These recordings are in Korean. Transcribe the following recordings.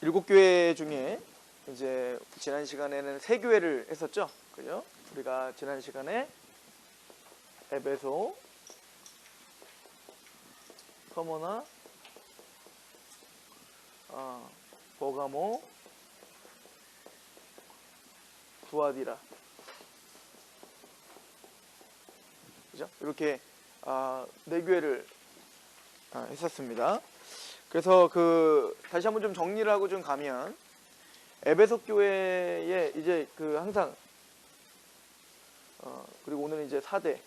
7교회 중에 이제 지난 시간에는 3교회를 했었죠. 그죠? 우리가 지난 시간에 에베소, 서머나, 버가모, 두아디라, 그죠? 이렇게 4교회를 했었습니다. 그래서 다시 한번 좀 정리를 하고 좀 가면, 에베소 교회에 이제 항상 그리고 오늘은 이제 4대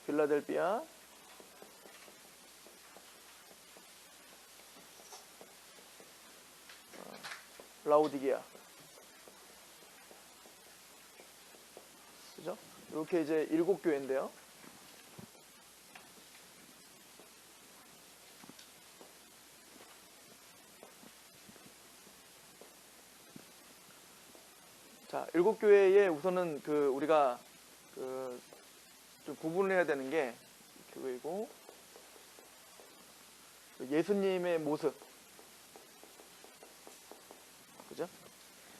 필라델피아, 라오디게아, 그죠? 이렇게 이제 7교회인데요. 자, 7교회에 우선은 우리가 좀 구분을 해야 되는 게 교회고, 예수님의 모습, 그죠?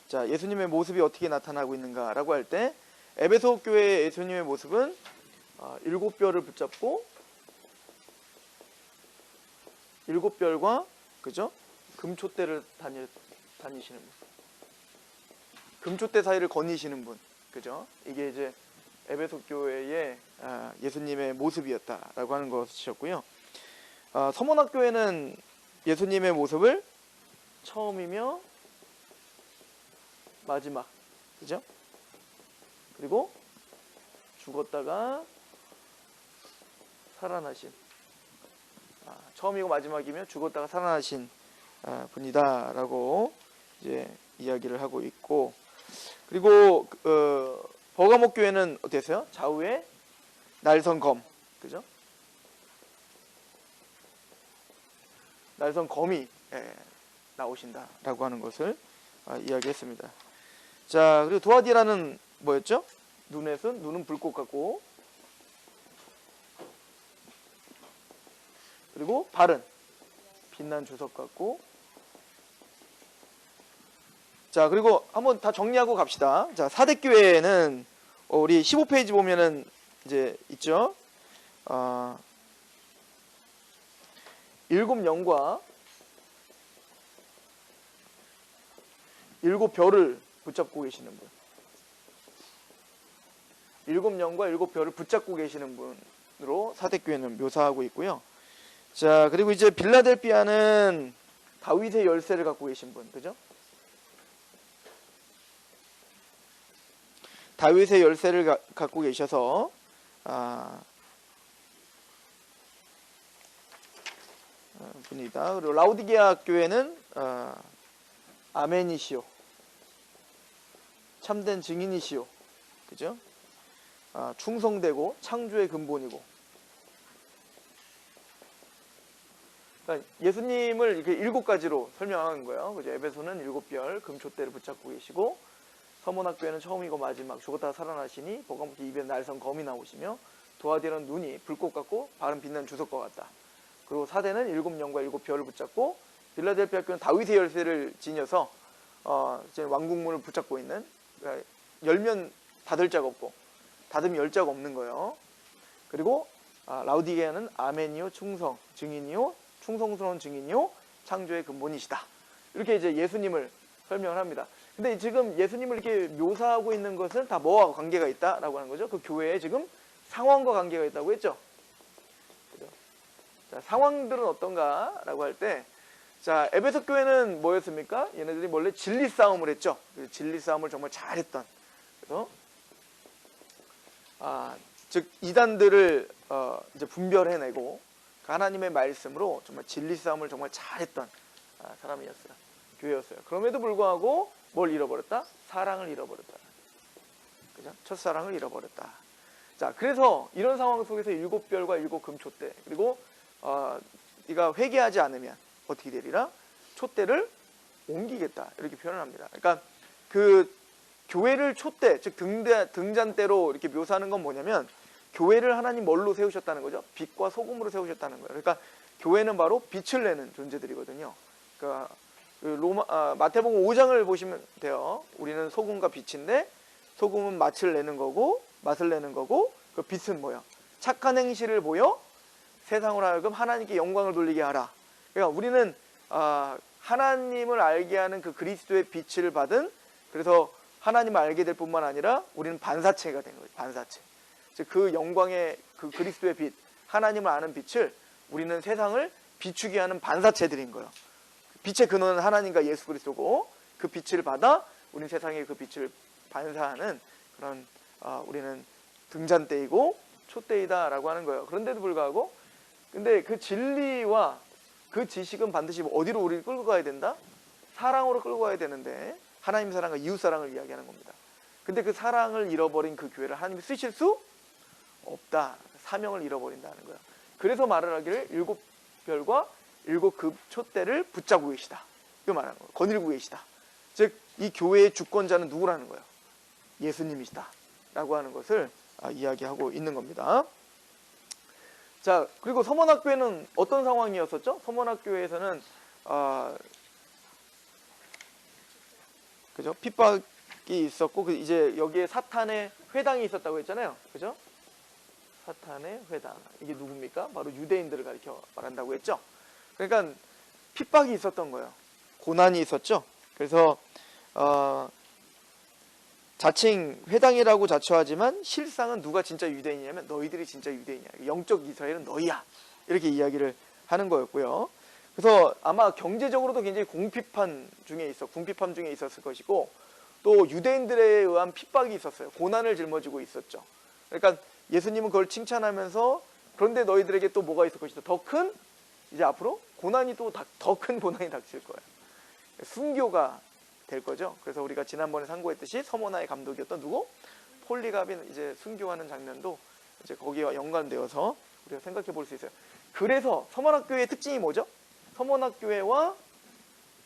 자, 예수님의 모습이 어떻게 나타나고 있는가라고 할 때, 에베소 교회의 예수님의 모습은 7별을 붙잡고 7별과, 그죠? 금촛대를 다니시는 분, 금촛대 사이를 거니시는 분, 그죠? 이게 이제 에베소 교회의 예수님의 모습이었다라고 하는 것이었고요. 서머나 교회는 예수님의 모습을 처음이며 마지막, 그죠? 그리고 죽었다가 살아나신, 처음이고 마지막이며 죽었다가 살아나신 분이다라고 이제 이야기를 하고 있고, 그리고 버가모 교회는 어땠어요? 좌우에 날선 검, 그죠? 날선 검이 나오신다라고 하는 것을 이야기했습니다. 자, 그리고 두아디라는 뭐였죠? 눈은 불꽃 같고, 그리고 발은 빛난 주석 같고. 자, 그리고 한번 다 정리하고 갑시다. 자, 4대 교회는 우리 15페이지 보면은 이제 있죠. 7영과 7별을 붙잡고 계시는 분. 7영과 7별을 붙잡고 계시는 분으로 4대 교회는 묘사하고 있고요. 자, 그리고 이제 빌라델피아는 다윗의 열쇠를 갖고 계신 분, 그죠? 다윗의 열쇠를 갖고 계셔서 분이다. 그리고 라오디게아 교회는 아멘이시오, 참된 증인이시오, 그죠? 충성되고 창조의 근본이고. 그러니까 예수님을 이렇게 7가지로 설명하는 거예요. 그죠? 에베소는 7별 금촛대를 붙잡고 계시고, 서머나 교회는 처음이고 마지막, 죽었다가 살아나시니, 버가모 입에 날선 검이 나오시며, 두아디라는 눈이 불꽃 같고 발은 빛나는 주석과 같다. 그리고 4대는 7영과 7별을 붙잡고, 빌라델피아 교회는 다윗의 열쇠를 지녀서 왕국문을 붙잡고 있는, 그러니까 열면 닫을 자가 없고 닫으면 열 자가 없는 거예요. 그리고 라오디게아는 아멘이요, 충성, 증인이요, 충성스러운 증인이요, 창조의 근본이시다. 이렇게 이제 예수님을 설명을 합니다. 근데 지금 예수님을 이렇게 묘사하고 있는 것은 다 뭐와 관계가 있다라고 하는 거죠? 그 교회에 지금 상황과 관계가 있다고 했죠. 그죠? 자, 상황들은 어떤가라고 할 때, 자, 에베소 교회는 뭐였습니까? 얘네들이 원래 진리 싸움을 했죠. 진리 싸움을 정말 잘했던. 그래서 즉 이단들을 이제 분별해내고 하나님의 말씀으로 정말 진리 싸움을 정말 잘했던 사람이었어요. 교회였어요. 그럼에도 불구하고 뭘 잃어버렸다? 사랑을 잃어버렸다. 그죠? 첫사랑을 잃어버렸다. 자, 그래서 이런 상황 속에서 7별과 7금촛대, 그리고 네가 회개하지 않으면 어떻게 되리라? 촛대를 옮기겠다. 이렇게 표현을 합니다. 그러니까 교회를 촛대, 즉 등잔대로 이렇게 묘사하는 건 뭐냐면, 교회를 하나님 뭘로 세우셨다는 거죠? 빛과 소금으로 세우셨다는 거예요. 그러니까 교회는 바로 빛을 내는 존재들이거든요. 그러니까 마태복음 5장을 보시면 돼요. 우리는 소금과 빛인데 소금은 맛을 내는 거고 그 빛은 뭐야? 착한 행실을 보여 세상으로 하여금 하나님께 영광을 돌리게 하라. 그러니까 우리는 하나님을 알게 하는 그 그리스도의 빛을 받은, 그래서 하나님을 알게 될 뿐만 아니라 우리는 반사체가 되는 거예요. 반사체. 즉 그 영광의 그 그리스도의 빛, 하나님을 아는 빛을 우리는 세상을 비추게 하는 반사체들인 거예요. 빛의 근원은 하나님과 예수 그리스도고 그 빛을 받아 우리는 세상에 그 빛을 반사하는 그런 우리는 등잔대이고 촛대이다라고 하는 거예요. 그런데도 불구하고 근데 그 진리와 그 지식은 반드시 어디로 우리를 끌고 가야 된다? 사랑으로 끌고 가야 되는데 하나님 사랑과 이웃 사랑을 이야기하는 겁니다. 근데 그 사랑을 잃어버린 그 교회를 하나님이 쓰실 수 없다. 사명을 잃어버린다는 거예요. 그래서 말을 하기를 7별과 7급 촛대를 붙잡고 계시다. 이거 말하는 거예요. 거닐고 계시다. 즉 이 교회의 주권자는 누구라는 거예요? 예수님이시다 라고 하는 것을 이야기하고 있는 겁니다. 자, 그리고 서문학교에는 어떤 상황이었었죠? 서문학교에서는 그죠? 핍박이 있었고 이제 여기에 사탄의 회당이 있었다고 했잖아요. 그죠? 사탄의 회당. 이게 누굽니까? 바로 유대인들을 가리켜 말한다고 했죠. 그러니까 핍박이 있었던 거예요. 고난이 있었죠. 그래서 자칭 회당이라고 자처하지만 실상은 누가 진짜 유대인이냐면 너희들이 진짜 유대인이야. 영적 이스라엘은 너희야. 이렇게 이야기를 하는 거였고요. 그래서 아마 경제적으로도 굉장히 궁핍함 중에 있었을 것이고 또 유대인들에 의한 핍박이 있었어요. 고난을 짊어지고 있었죠. 그러니까 예수님은 그걸 칭찬하면서 그런데 너희들에게 또 뭐가 있을 것이다. 더 큰 이제 앞으로 고난이 또 더 큰 고난이 닥칠 거예요. 순교가 될 거죠. 그래서 우리가 지난번에 상고했듯이 서모나의 감독이었던 누구? 폴리갑이 이제 순교하는 장면도 이제 거기와 연관되어서 우리가 생각해 볼 수 있어요. 그래서 서문학교의 특징이 뭐죠? 서문학교회와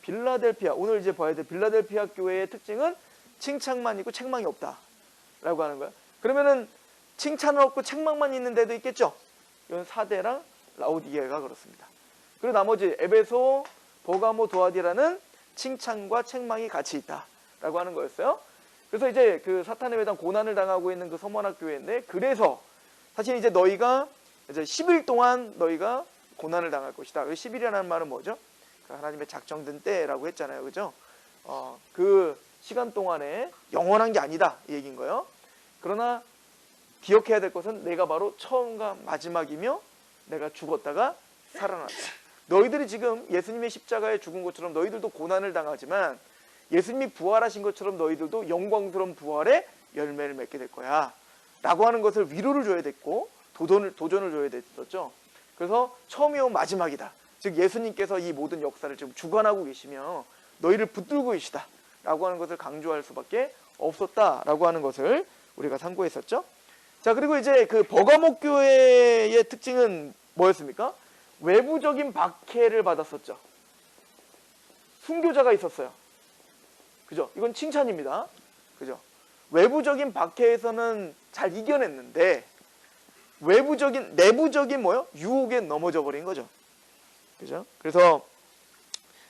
빌라델피아, 오늘 이제 봐야 될 빌라델피아 교회의 특징은 칭찬만 있고 책망이 없다라고 하는 거예요. 그러면은 칭찬은 없고 책망만 있는 데도 있겠죠. 이건 사대랑 라오디게가 그렇습니다. 그리고 나머지 에베소, 버가모, 도아디라는 칭찬과 책망이 같이 있다라고 하는 거였어요. 그래서 이제 그 사탄의 회당 고난을 당하고 있는 그 서문학 교회인데 그래서 사실 이제 너희가 이제 10일 동안 너희가 고난을 당할 것이다. 10일이라는 말은 뭐죠? 그 하나님의 작정된 때라고 했잖아요. 그죠? 그 시간 동안에 영원한 게 아니다. 이 얘기인 거예요. 그러나 기억해야 될 것은 내가 바로 처음과 마지막이며 내가 죽었다가 살아났다. 너희들이 지금 예수님의 십자가에 죽은 것처럼 너희들도 고난을 당하지만 예수님이 부활하신 것처럼 너희들도 영광스러운 부활의 열매를 맺게 될 거야 라고 하는 것을 위로를 줘야 됐고 도전을 줘야 됐었죠. 그래서 처음이요 마지막이다. 즉 예수님께서 이 모든 역사를 지금 주관하고 계시며 너희를 붙들고 계시다 라고 하는 것을 강조할 수밖에 없었다라고 하는 것을 우리가 상고했었죠. 자, 그리고 이제 그 버가목 교회의 특징은 뭐였습니까? 외부적인 박해를 받았었죠. 순교자가 있었어요. 그죠? 이건 칭찬입니다. 그죠? 외부적인 박해에서는 잘 이겨냈는데 내부적인 뭐요? 유혹에 넘어져 버린 거죠. 그죠? 그래서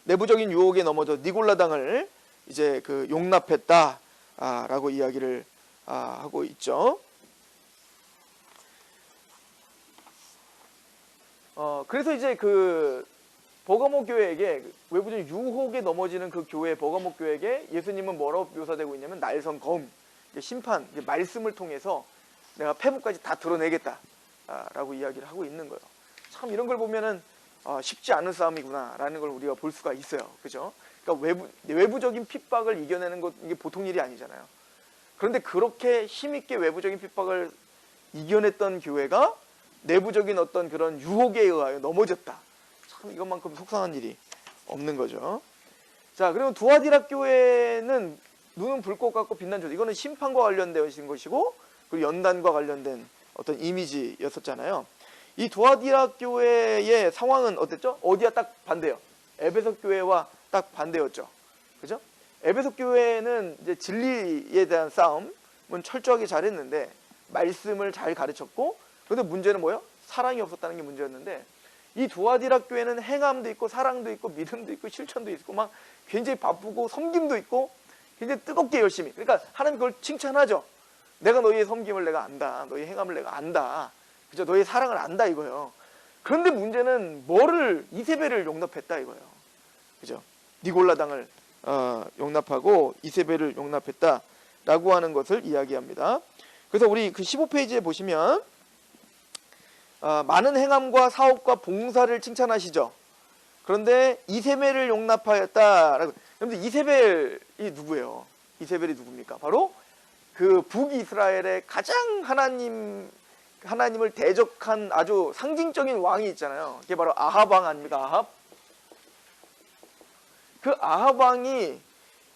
내부적인 유혹에 넘어져 니골라당을 이제 그 용납했다라고 이야기를 하고 있죠. 그래서 이제 그 버가모 교회에게 외부적인 유혹에 넘어지는 그 교회 버가모 교회에게 예수님은 뭐라고 묘사되고 있냐면 날선 검, 심판, 말씀을 통해서 내가 패부까지 다 드러내겠다라고 이야기를 하고 있는 거예요. 참 이런 걸 보면은 쉽지 않은 싸움이구나라는 걸 우리가 볼 수가 있어요. 그죠? 그러니까 외부적인 핍박을 이겨내는 것 이게 보통 일이 아니잖아요. 그런데 그렇게 힘있게 외부적인 핍박을 이겨냈던 교회가 내부적인 어떤 그런 유혹에 의하여 넘어졌다. 참 이것만큼 속상한 일이 없는 거죠. 자, 그리고 두아디라 교회는 눈은 불꽃 같고 빛난 조도. 이거는 심판과 관련되어진 것이고 그리고 연단과 관련된 어떤 이미지였었잖아요. 이 두아디라 교회의 상황은 어땠죠? 어디와 딱 반대요? 에베소 교회와 딱 반대였죠. 그죠? 에베소 교회는 이제 진리에 대한 싸움은 철저하게 잘했는데 말씀을 잘 가르쳤고 그런데 문제는 뭐예요? 사랑이 없었다는 게 문제였는데 이 두아디라 교회는 행함도 있고 사랑도 있고 믿음도 있고 실천도 있고 막 굉장히 바쁘고 섬김도 있고 굉장히 뜨겁게 열심히. 그러니까 하나님 그걸 칭찬하죠. 내가 너희의 섬김을 내가 안다. 너희의 행함을 내가 안다. 그죠? 너희의 사랑을 안다 이거예요. 그런데 문제는 뭐를 이세벨을 용납했다 이거예요. 그죠? 니골라당을 용납하고 이세벨을 용납했다라고 하는 것을 이야기합니다. 그래서 우리 그 15페이지에 보시면 많은 행함과 사업과 봉사를 칭찬하시죠. 그런데 이세벨을 용납하였다라고. 여러분들 이세벨이 누구예요? 이세벨이 누굽니까? 바로 그 북이스라엘의 가장 하나님을 대적한 아주 상징적인 왕이 있잖아요. 그게 바로 아합 왕 아닙니까? 아합. 그 아합 왕이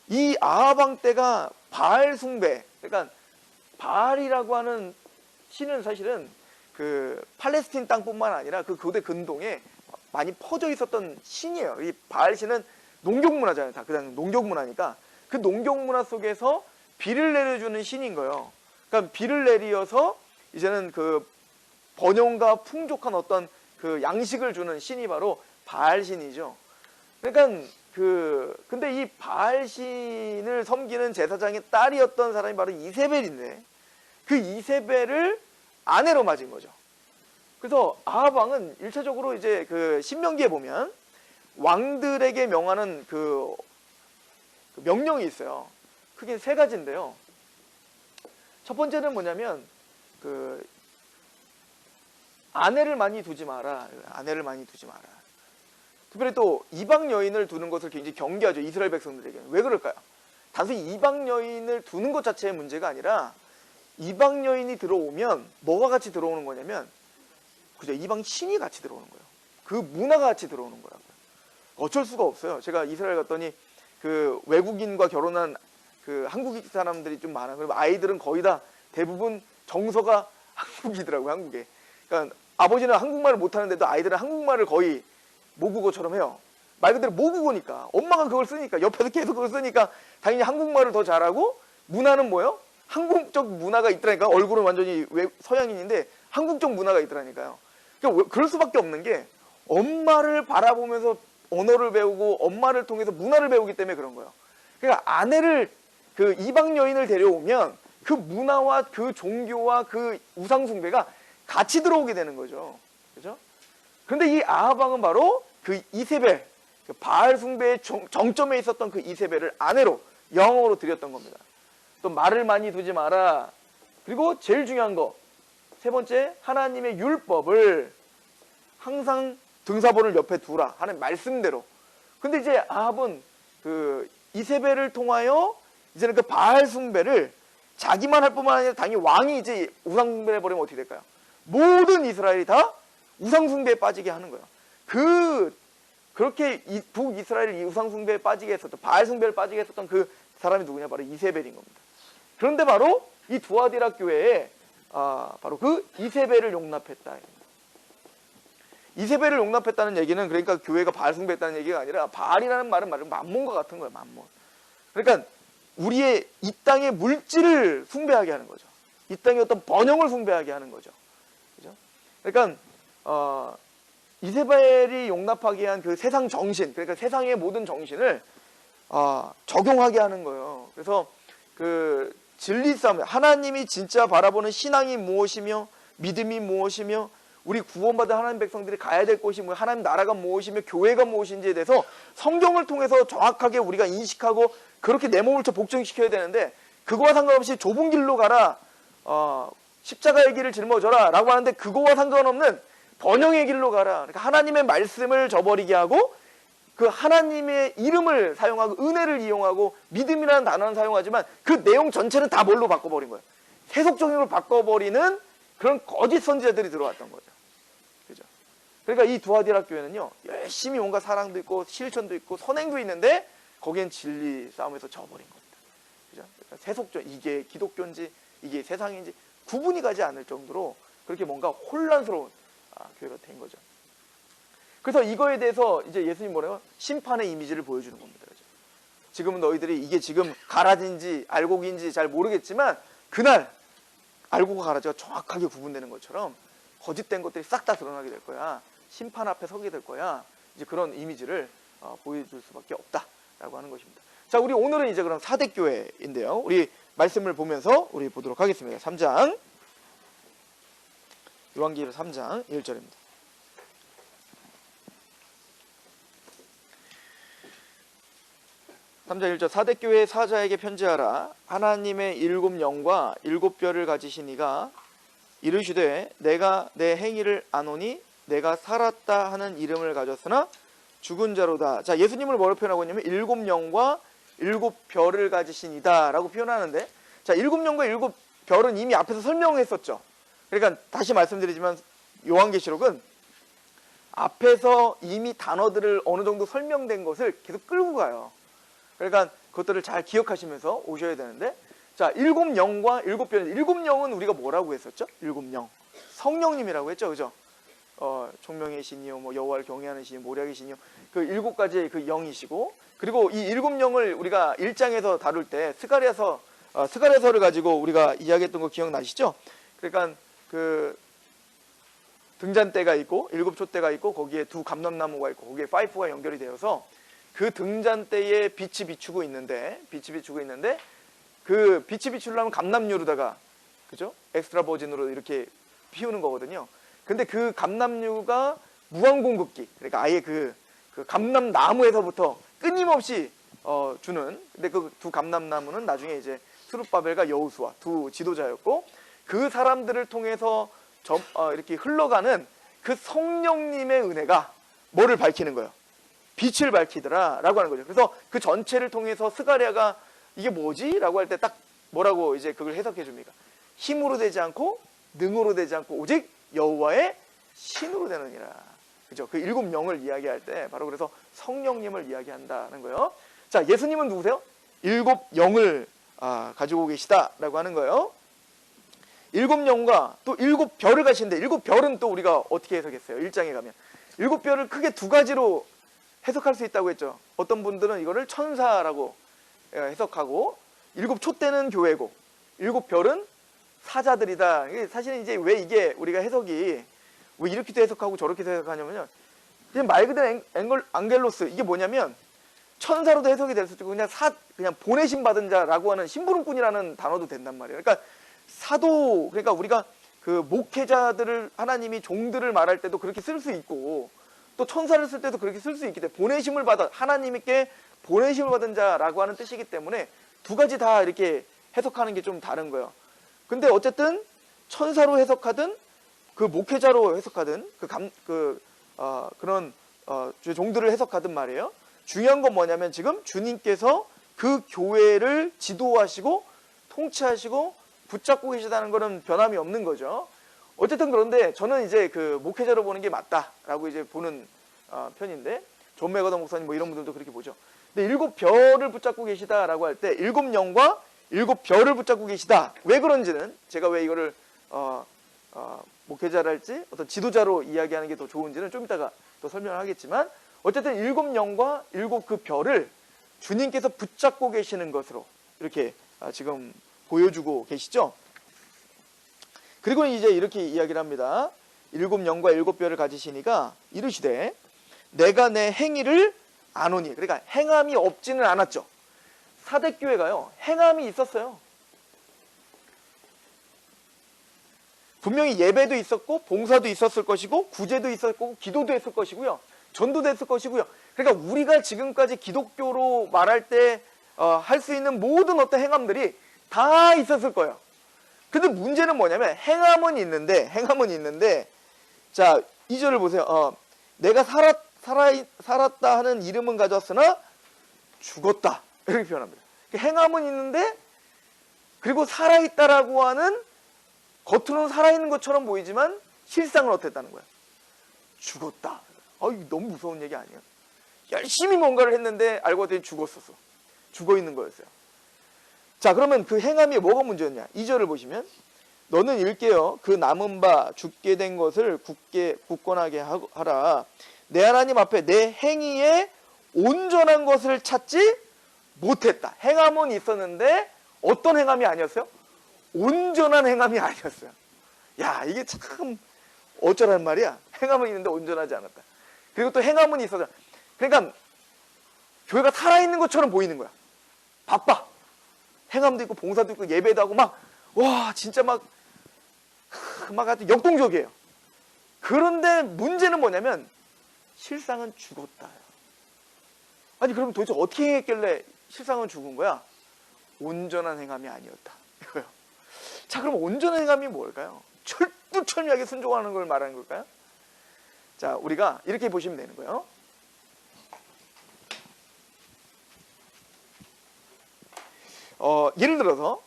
이 아합 왕 때가 바알 숭배. 그러니까 바알이라고 하는 신은 사실은 그 팔레스틴 땅뿐만 아니라 그 고대 근동에 많이 퍼져 있었던 신이에요. 이 바알 신은 농경 문화잖아요. 다 그냥 농경 문화니까 그 농경 문화 속에서 비를 내려주는 신인 거예요. 그러니까 비를 내리어서 이제는 그 번영과 풍족한 어떤 그 양식을 주는 신이 바로 바알 신이죠. 그러니까 근데 이 바알 신을 섬기는 제사장의 딸이었던 사람이 바로 이세벨인데 그 이세벨을 아내로 맞은 거죠. 그래서 아합 왕은 1차적으로 이제 그 신명기에 보면 왕들에게 명하는 그 명령이 있어요. 크게 세 가지인데요. 첫 번째는 뭐냐면 그 아내를 많이 두지 마라. 아내를 많이 두지 마라. 특별히 또 이방 여인을 두는 것을 굉장히 경계하죠. 이스라엘 백성들에게. 왜 그럴까요? 단순히 이방 여인을 두는 것 자체의 문제가 아니라 이방 여인이 들어오면 뭐가 같이 들어오는 거냐면 그죠? 이방 신이 같이 들어오는 거예요. 그 문화가 같이 들어오는 거라고요. 어쩔 수가 없어요. 제가 이스라엘 갔더니 그 외국인과 결혼한 그 한국 사람들이 좀 많아요. 그리고 아이들은 거의 다 대부분 정서가 한국이더라고요. 한국에. 그러니까 아버지는 한국말을 못하는데도 아이들은 한국말을 거의 모국어처럼 해요. 말 그대로 모국어니까. 엄마가 그걸 쓰니까 옆에서 계속 그걸 쓰니까 당연히 한국말을 더 잘하고 문화는 뭐예요? 한국적 문화가 있더라니까. 얼굴은 완전히 서양인인데 한국적 문화가 있더라니까요. 그러니까 그럴 수밖에 없는 게 엄마를 바라보면서 언어를 배우고 엄마를 통해서 문화를 배우기 때문에 그런 거예요. 그러니까 아내를 그 이방 여인을 데려오면 그 문화와 그 종교와 그 우상 숭배가 같이 들어오게 되는 거죠. 그죠? 그런데 이 아합 왕은 바로 그 이세벨, 그 바알 숭배의 정점에 있었던 그 이세벨을 아내로 영으로 들였던 겁니다. 또 말을 많이 두지 마라. 그리고 제일 중요한 거, 세 번째, 하나님의 율법을 항상 등사본을 옆에 두라 하는 말씀대로. 근데 이제 아합은 그 이세벨을 통하여 이제는 그 바알 숭배를 자기만 할 뿐만 아니라 당연히 왕이 이제 우상 숭배를 해버리면 어떻게 될까요? 모든 이스라엘이 다 우상 숭배에 빠지게 하는 거예요. 그렇게 북이스라엘을 이 우상 숭배에 빠지게 했었던, 바알 숭배를 빠지게 했었던 그 사람이 누구냐? 바로 이세벨인 겁니다. 그런데 바로 이 두아디라 교회에 바로 그 이세벨을 용납했다. 이세벨을 용납했다는 얘기는 그러니까 교회가 바알 숭배했다는 얘기가 아니라 바알이라는 말은 만몬과 같은 거예요. 만몬. 그러니까 우리의 이 땅의 물질을 숭배하게 하는 거죠. 이 땅의 어떤 번영을 숭배하게 하는 거죠. 그죠? 그러니까 이세벨이 용납하게 한 그 세상 정신, 그러니까 세상의 모든 정신을 적용하게 하는 거예요. 그래서 그 진리 싸움, 하나님이 진짜 바라보는 신앙이 무엇이며 믿음이 무엇이며 우리 구원받은 하나님 백성들이 가야 될 곳이 뭐 하나님 나라가 무엇이며 교회가 무엇인지에 대해서 성경을 통해서 정확하게 우리가 인식하고 그렇게 내 몸을 복종시켜야 되는데 그거와 상관없이 좁은 길로 가라, 십자가의 길을 짊어져라 라고 하는데 그거와 상관없는 번영의 길로 가라. 그러니까 하나님의 말씀을 저버리게 하고 그 하나님의 이름을 사용하고 은혜를 이용하고 믿음이라는 단어는 사용하지만 그 내용 전체는 다 뭘로 바꿔버린 거예요. 세속적인 걸 바꿔버리는 그런 거짓 선지자들이 들어왔던 거죠. 그죠? 그러니까 이 두아디라 교회는요, 열심히 온갖 사랑도 있고 실천도 있고 선행도 있는데 거기엔 진리 싸움에서 져버린 겁니다. 그죠? 그러니까 세속적, 이게 기독교인지 이게 세상인지 구분이 가지 않을 정도로 그렇게 뭔가 혼란스러운 교회가 된 거죠. 그래서 이거에 대해서 이제 예수님 뭐래요? 심판의 이미지를 보여주는 겁니다. 그죠? 지금은 너희들이 이게 지금 가라지인지 알곡인지 잘 모르겠지만 그날 알곡과 가라지가 정확하게 구분되는 것처럼 거짓된 것들이 싹 다 드러나게 될 거야. 심판 앞에 서게 될 거야. 이제 그런 이미지를 보여줄 수밖에 없다라고 하는 것입니다. 자, 우리 오늘은 이제 그럼 사대교회인데요. 우리 말씀을 보면서 우리 보도록 하겠습니다. 3장 요한계시록 3장 1절입니다. 3장 1절 사대교회 사자에게 편지하라. 하나님의 7 영과 7 별을 가지신 이가 이르시되 내가 내 행위를 아노니 내가 살았다 하는 이름을 가졌으나 죽은 자로다. 자, 예수님을 뭐로 표현하고 있냐면 7 영과 7 별을 가지신 이다 라고 표현하는데, 자, 7 영과 7 별은 이미 앞에서 설명했었죠. 그러니까 다시 말씀드리지만 요한계시록은 앞에서 이미 단어들을 어느 정도 설명된 것을 계속 끌고 가요. 그러니까 그것들을 잘 기억하시면서 오셔야 되는데, 자, 7 영과 7 별, 7 영은 우리가 뭐라고 했었죠? 7 영 성령님이라고 했죠, 그죠? 총명의 신이요, 뭐 여호와를 경외하는 신이요, 모략의 신이요, 그 7가지의 그 영이시고, 그리고 이 7 영을 우리가 1장에서 다룰 때 스가랴서를 가지고 우리가 이야기했던 거 기억나시죠? 그러니까 그 등잔대가 있고 7 촛대가 있고 거기에 2 감람나무가 있고 거기에 파이프가 연결이 되어서 그 등잔대에 빛이 비추고 있는데 그 빛이 비추려면 감람유로다가, 그죠? 엑스트라 버진으로 이렇게 피우는 거거든요. 근데 그 감람유가 무한공급기, 그러니까 아예 그 감람나무에서부터 끊임없이 주는, 근데 그 2 감람나무는 나중에 이제 스룹바벨과 여호수아 2 지도자였고, 그 사람들을 통해서 이렇게 흘러가는 그 성령님의 은혜가 뭐를 밝히는 거예요? 빛을 밝히더라 라고 하는 거죠. 그래서 그 전체를 통해서 스가랴가 이게 뭐지? 라고 할 때 딱 뭐라고 이제 그걸 해석해 줍니까? 힘으로 되지 않고 능으로 되지 않고 오직 여호와의 신으로 되느니라. 그죠? 그 7 영을 이야기할 때 바로 그래서 성령님을 이야기한다는 거예요. 자, 예수님은 누구세요? 7 영을 가지고 계시다라고 하는 거예요. 7 영과 또 7 별을 가시는데, 7 별은 또 우리가 어떻게 해석했어요? 1장에 가면 7 별을 크게 2가지로 해석할 수 있다고 했죠. 어떤 분들은 이거를 천사라고 해석하고, 7 촛대는 교회고 7 별은 사자들이다. 사실은 이제 왜 이게 우리가 해석이 왜 이렇게도 해석하고 저렇게도 해석하냐면요, 그냥 말 그대로 앙겔로스, 이게 뭐냐면 천사로도 해석이 될 수 있고 그냥 보내심 받은 자라고 하는 심부름꾼이라는 단어도 된단 말이에요. 그러니까 사도, 그러니까 우리가 그 목회자들을, 하나님이 종들을 말할 때도 그렇게 쓸 수 있고, 또 천사를 쓸 때도 그렇게 쓸 수 있기 때문에 보내심을 받아, 하나님께 보내심을 받은 자라고 하는 뜻이기 때문에 2가지 다 이렇게 해석하는 게 좀 다른 거예요. 근데 어쨌든 천사로 해석하든 그 목회자로 해석하든 그런 종들을 해석하든 말이에요. 중요한 건 뭐냐면 지금 주님께서 그 교회를 지도하시고 통치하시고 붙잡고 계시다는 거는 변함이 없는 거죠. 어쨌든 그런데 저는 이제 그 목회자로 보는 게 맞다라고 이제 보는 편인데, 존 맥어더 목사님 뭐 이런 분들도 그렇게 보죠. 근데 7 별을 붙잡고 계시다라고 할 때 7 영과 7 별을 붙잡고 계시다. 왜 그런지는 제가 왜 이거를 목회자랄지 어떤 지도자로 이야기하는 게 더 좋은지는 좀 이따가 또 설명을 하겠지만, 어쨌든 7 영과 7 그 별을 주님께서 붙잡고 계시는 것으로 이렇게 지금 보여주고 계시죠. 그리고 이제 이렇게 이야기를 합니다. 7 영과 7 별을 가지시니가 이르시되 내가 내 행위를 아노니. 그러니까 행함이 없지는 않았죠. 사대교회가요, 행함이 있었어요. 분명히 예배도 있었고 봉사도 있었을 것이고 구제도 있었고 기도도 했을 것이고요, 전도도 했을 것이고요. 그러니까 우리가 지금까지 기독교로 말할 때 할 수 있는 모든 어떤 행함들이 다 있었을 거예요. 근데 문제는 뭐냐면 행함은 있는데 자, 2절을 보세요. 내가 살았다 하는 이름은 가졌으나 죽었다, 이렇게 표현합니다. 행함은 있는데, 그리고 살아있다라고 하는, 겉으로는 살아있는 것처럼 보이지만 실상은 어땠다는 거야? 죽었다. 이거 너무 무서운 얘기 아니에요? 열심히 뭔가를 했는데 알고 봤더니 죽었었어. 죽어있는 거였어요. 자, 그러면 그 행함이 뭐가 문제였냐? 2절을 보시면 너는 일깨어 그 남은 바 죽게 된 것을 굳건하게 하라. 내 하나님 앞에 내 행위에 온전한 것을 찾지 못했다. 행함은 있었는데 어떤 행함이 아니었어요? 온전한 행함이 아니었어요. 야, 이게 참 어쩌란 말이야. 행함은 있는데 온전하지 않았다. 그리고 또 행함은 있어서, 그러니까 교회가 살아있는 것처럼 보이는 거야. 바빠. 행함도 있고 봉사도 있고 예배도 하고 막, 와 진짜 막 하여튼 역동적이에요. 그런데 문제는 뭐냐면 실상은 죽었다. 아니 그럼 도대체 어떻게 행했길래 실상은 죽은 거야? 온전한 행함이 아니었다. 이거요. 자, 그럼 온전한 행함이 뭘까요? 철두철미하게 순종하는 걸 말하는 걸까요? 자, 우리가 이렇게 보시면 되는 거예요. 예를 들어서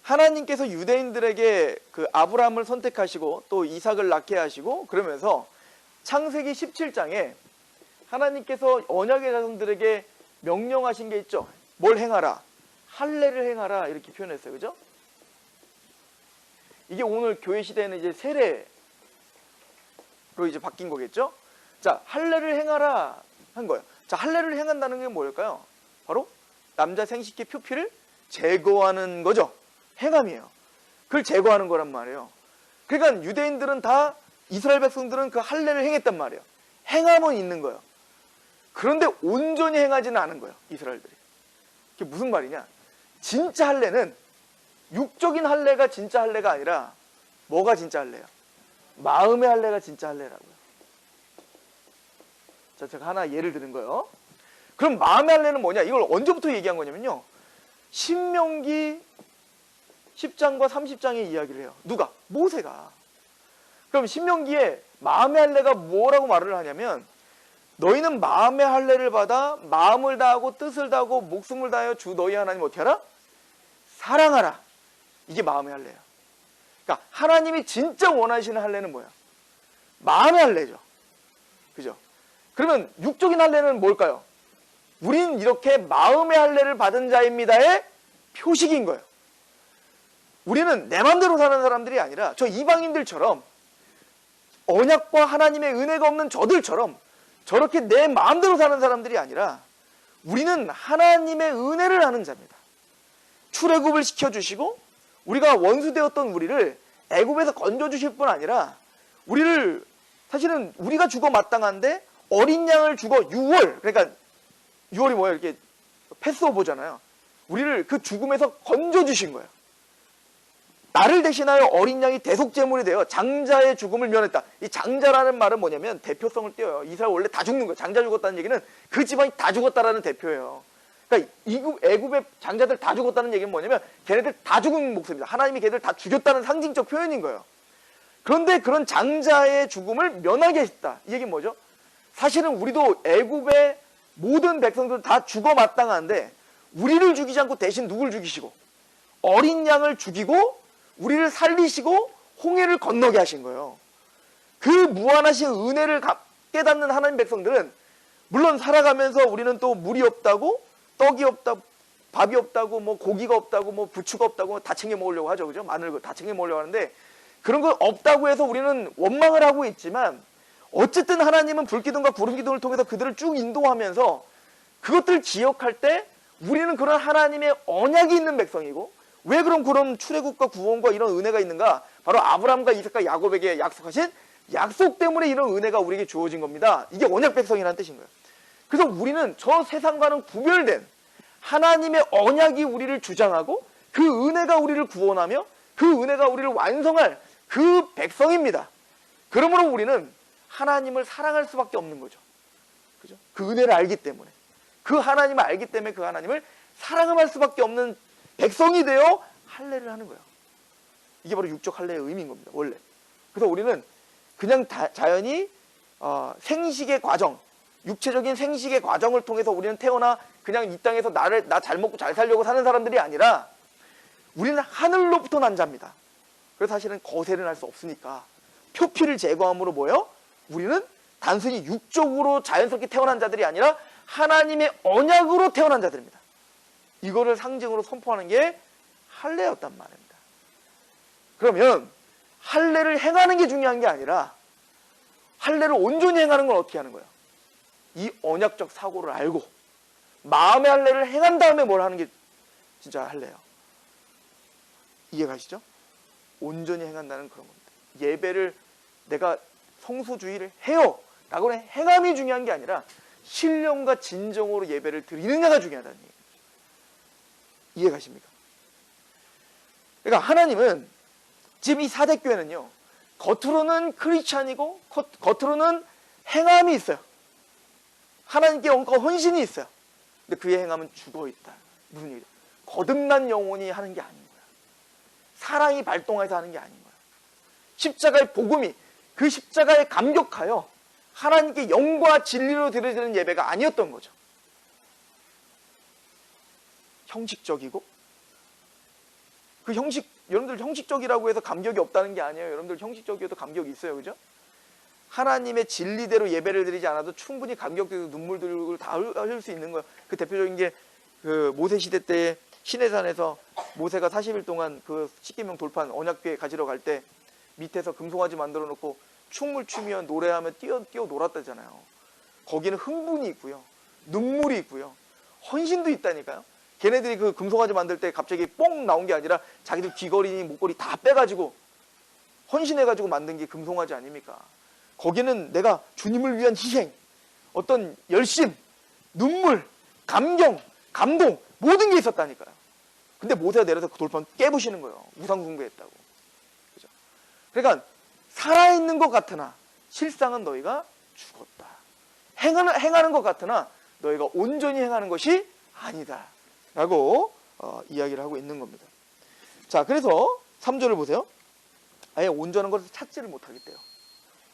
하나님께서 유대인들에게 그 아브라함을 선택하시고 또 이삭을 낳게 하시고 그러면서 창세기 17장에 하나님께서 언약의 자손들에게 명령하신 게 있죠. 뭘 행하라? 할례를 행하라 이렇게 표현했어요. 그죠? 이게 오늘 교회 시대에는 이제 세례로 이제 바뀐 거겠죠? 자, 할례를 행하라 한 거예요. 자, 할례를 행한다는 게 뭘까요? 바로 남자 생식기 표피를 제거하는 거죠. 행함이에요. 그걸 제거하는 거란 말이에요. 그러니까 유대인들은 다, 이스라엘 백성들은 그 할례를 행했단 말이에요. 행함은 있는 거예요. 그런데 온전히 행하지는 않은 거예요. 이스라엘들이. 그게 무슨 말이냐? 진짜 할례는 육적인 할례가 진짜 할례가 아니라 뭐가 진짜 할례야? 마음의 할례가 진짜 할례라고요. 자, 제가 하나 예를 드는 거예요. 그럼 마음의 할례는 뭐냐? 이걸 언제부터 얘기한 거냐면요. 신명기 10장과 30장의 이야기를 해요. 누가? 모세가. 그럼 신명기에 마음의 할례가 뭐라고 말을 하냐면 너희는 마음의 할례를 받아 마음을 다하고 뜻을 다하고 목숨을 다하여 주 너희 하나님 어떻게 하라? 사랑하라. 이게 마음의 할례예요. 그러니까 하나님이 진짜 원하시는 할례는 뭐야? 마음의 할례죠. 그죠? 그러면 육적인 할례는 뭘까요? 우린 이렇게 마음의 할례를 받은 자입니다의 표식인 거예요. 우리는 내 맘대로 사는 사람들이 아니라 저 이방인들처럼 언약과 하나님의 은혜가 없는 저들처럼 저렇게 내 마음대로 사는 사람들이 아니라 우리는 하나님의 은혜를 하는 자입니다. 출애굽을 시켜주시고 우리가 원수되었던 우리를 애굽에서 건져주실 뿐 아니라 우리를 사실은 우리가 죽어 마땅한데 어린 양을 죽어 6월, 그러니까 6월이 뭐예요? 이렇게 패스오버잖아요. 우리를 그 죽음에서 건져주신 거예요. 나를 대신하여 어린 양이 대속제물이 되어 장자의 죽음을 면했다. 이 장자라는 말은 뭐냐면 대표성을 띄어요. 이스라엘 원래 다 죽는 거예요. 장자 죽었다는 얘기는 그 집안이 다 죽었다라는 대표예요. 그러니까 애굽의 장자들 다 죽었다는 얘기는 뭐냐면 걔네들 다 죽은 목소리입니다. 하나님이 걔들 다 죽였다는 상징적 표현인 거예요. 그런데 그런 장자의 죽음을 면하게 했다. 이 얘기는 뭐죠? 사실은 우리도 애굽의 모든 백성들 다 죽어 마땅한데 우리를 죽이지 않고 대신 누굴 죽이시고 어린 양을 죽이고 우리를 살리시고 홍해를 건너게 하신 거예요. 그 무한하신 은혜를 깨닫는 하나님 백성들은 물론 살아가면서 우리는 또 물이 없다고 떡이 없다고 밥이 없다고 뭐 고기가 없다고 뭐 부추가 없다고 다 챙겨 먹으려고 하죠. 그죠? 마늘 다 챙겨 먹으려고 하는데 그런 거 없다고 해서 우리는 원망을 하고 있지만 어쨌든 하나님은 불기둥과 구름기둥을 통해서 그들을 쭉 인도하면서 그것들 기억할 때 우리는 그런 하나님의 언약이 있는 백성이고 왜 그런 출애굽과 구원과 이런 은혜가 있는가? 바로 아브라함과 이삭과 야곱에게 약속하신 약속 때문에 이런 은혜가 우리에게 주어진 겁니다. 이게 언약 백성이라는 뜻인 거예요. 그래서 우리는 저 세상과는 구별된 하나님의 언약이 우리를 주장하고 그 은혜가 우리를 구원하며 그 은혜가 우리를 완성할 그 백성입니다. 그러므로 우리는 하나님을 사랑할 수밖에 없는 거죠. 그죠? 그 은혜를 알기 때문에. 그 하나님을 알기 때문에 그 하나님을 사랑할 수밖에 없는 백성이 되어 할례를 하는 거예요. 이게 바로 육적 할례의 의미인 겁니다. 원래. 그래서 우리는 그냥 자연히 생식의 과정, 육체적인 생식의 과정을 통해서 우리는 태어나 그냥 이 땅에서 나 잘 먹고 잘 살려고 사는 사람들이 아니라 우리는 하늘로부터 난 자입니다. 그래서 사실은 거세는 할 수 없으니까 표피를 제거함으로 뭐예요? 우리는 단순히 육적으로 자연스럽게 태어난 자들이 아니라 하나님의 언약으로 태어난 자들입니다. 이거를 상징으로 선포하는 게 할례였단 말입니다. 그러면 할례를 행하는 게 중요한 게 아니라 할례를 온전히 행하는 건 어떻게 하는 거예요? 이 언약적 사고를 알고 마음의 할례를 행한 다음에 뭘 하는 게 진짜 할례예요. 이해가시죠? 온전히 행한다는 그런 겁니다. 예배를 내가 성소주의를 해요 라고 하는 행함이 중요한 게 아니라 신령과 진정으로 예배를 드리느냐가 중요하다는 얘기예요. 이해가십니까? 그러니까 하나님은 지금 이 사대교회는요, 겉으로는 크리스찬이고 겉으로는 행함이 있어요. 하나님께 헌신이 있어요. 근데 그의 행함은 죽어있다. 무슨 얘기죠? 거듭난 영혼이 하는 게 아닌 거야. 사랑이 발동해서 하는 게 아닌 거야. 십자가의 복음이 그 십자가에 감격하여 하나님께 영과 진리로 드려지는 예배가 아니었던 거죠. 형식적이고, 그 여러분들 형식적이라고 해서 감격이 없다는 게 아니에요. 여러분들 형식적이어도 감격이 있어요. 그죠? 하나님의 진리대로 예배를 드리지 않아도 충분히 감격되고 눈물들을 다 흘릴 수 있는 거예요. 그 대표적인 게 그 모세 시대 때 시내산에서 모세가 40일 동안 그 십계명 돌판 언약궤 가지러 갈 때 밑에서 금송아지 만들어 놓고 춤을 추며 노래하며 뛰어 놀았다잖아요. 거기는 흥분이 있고요, 눈물이 있고요, 헌신도 있다니까요. 걔네들이 그 금송아지 만들 때 갑자기 뽕 나온 게 아니라 자기들 귀걸이 목걸이 다 빼가지고 헌신해가지고 만든 게 금송아지 아닙니까? 거기는 내가 주님을 위한 희생, 어떤 열심, 눈물, 감경, 감동 모든 게 있었다니까요. 근데 모세가 내려서 그 돌판 깨부시는 거예요. 우상 숭배했다고. 그죠? 그러니까 살아있는 것 같으나 실상은 너희가 죽었다. 행하는 것 같으나 너희가 온전히 행하는 것이 아니다 라고 이야기를 하고 있는 겁니다. 자, 그래서 3절을 보세요. 아예 온전한 것을 찾지를 못하겠대요.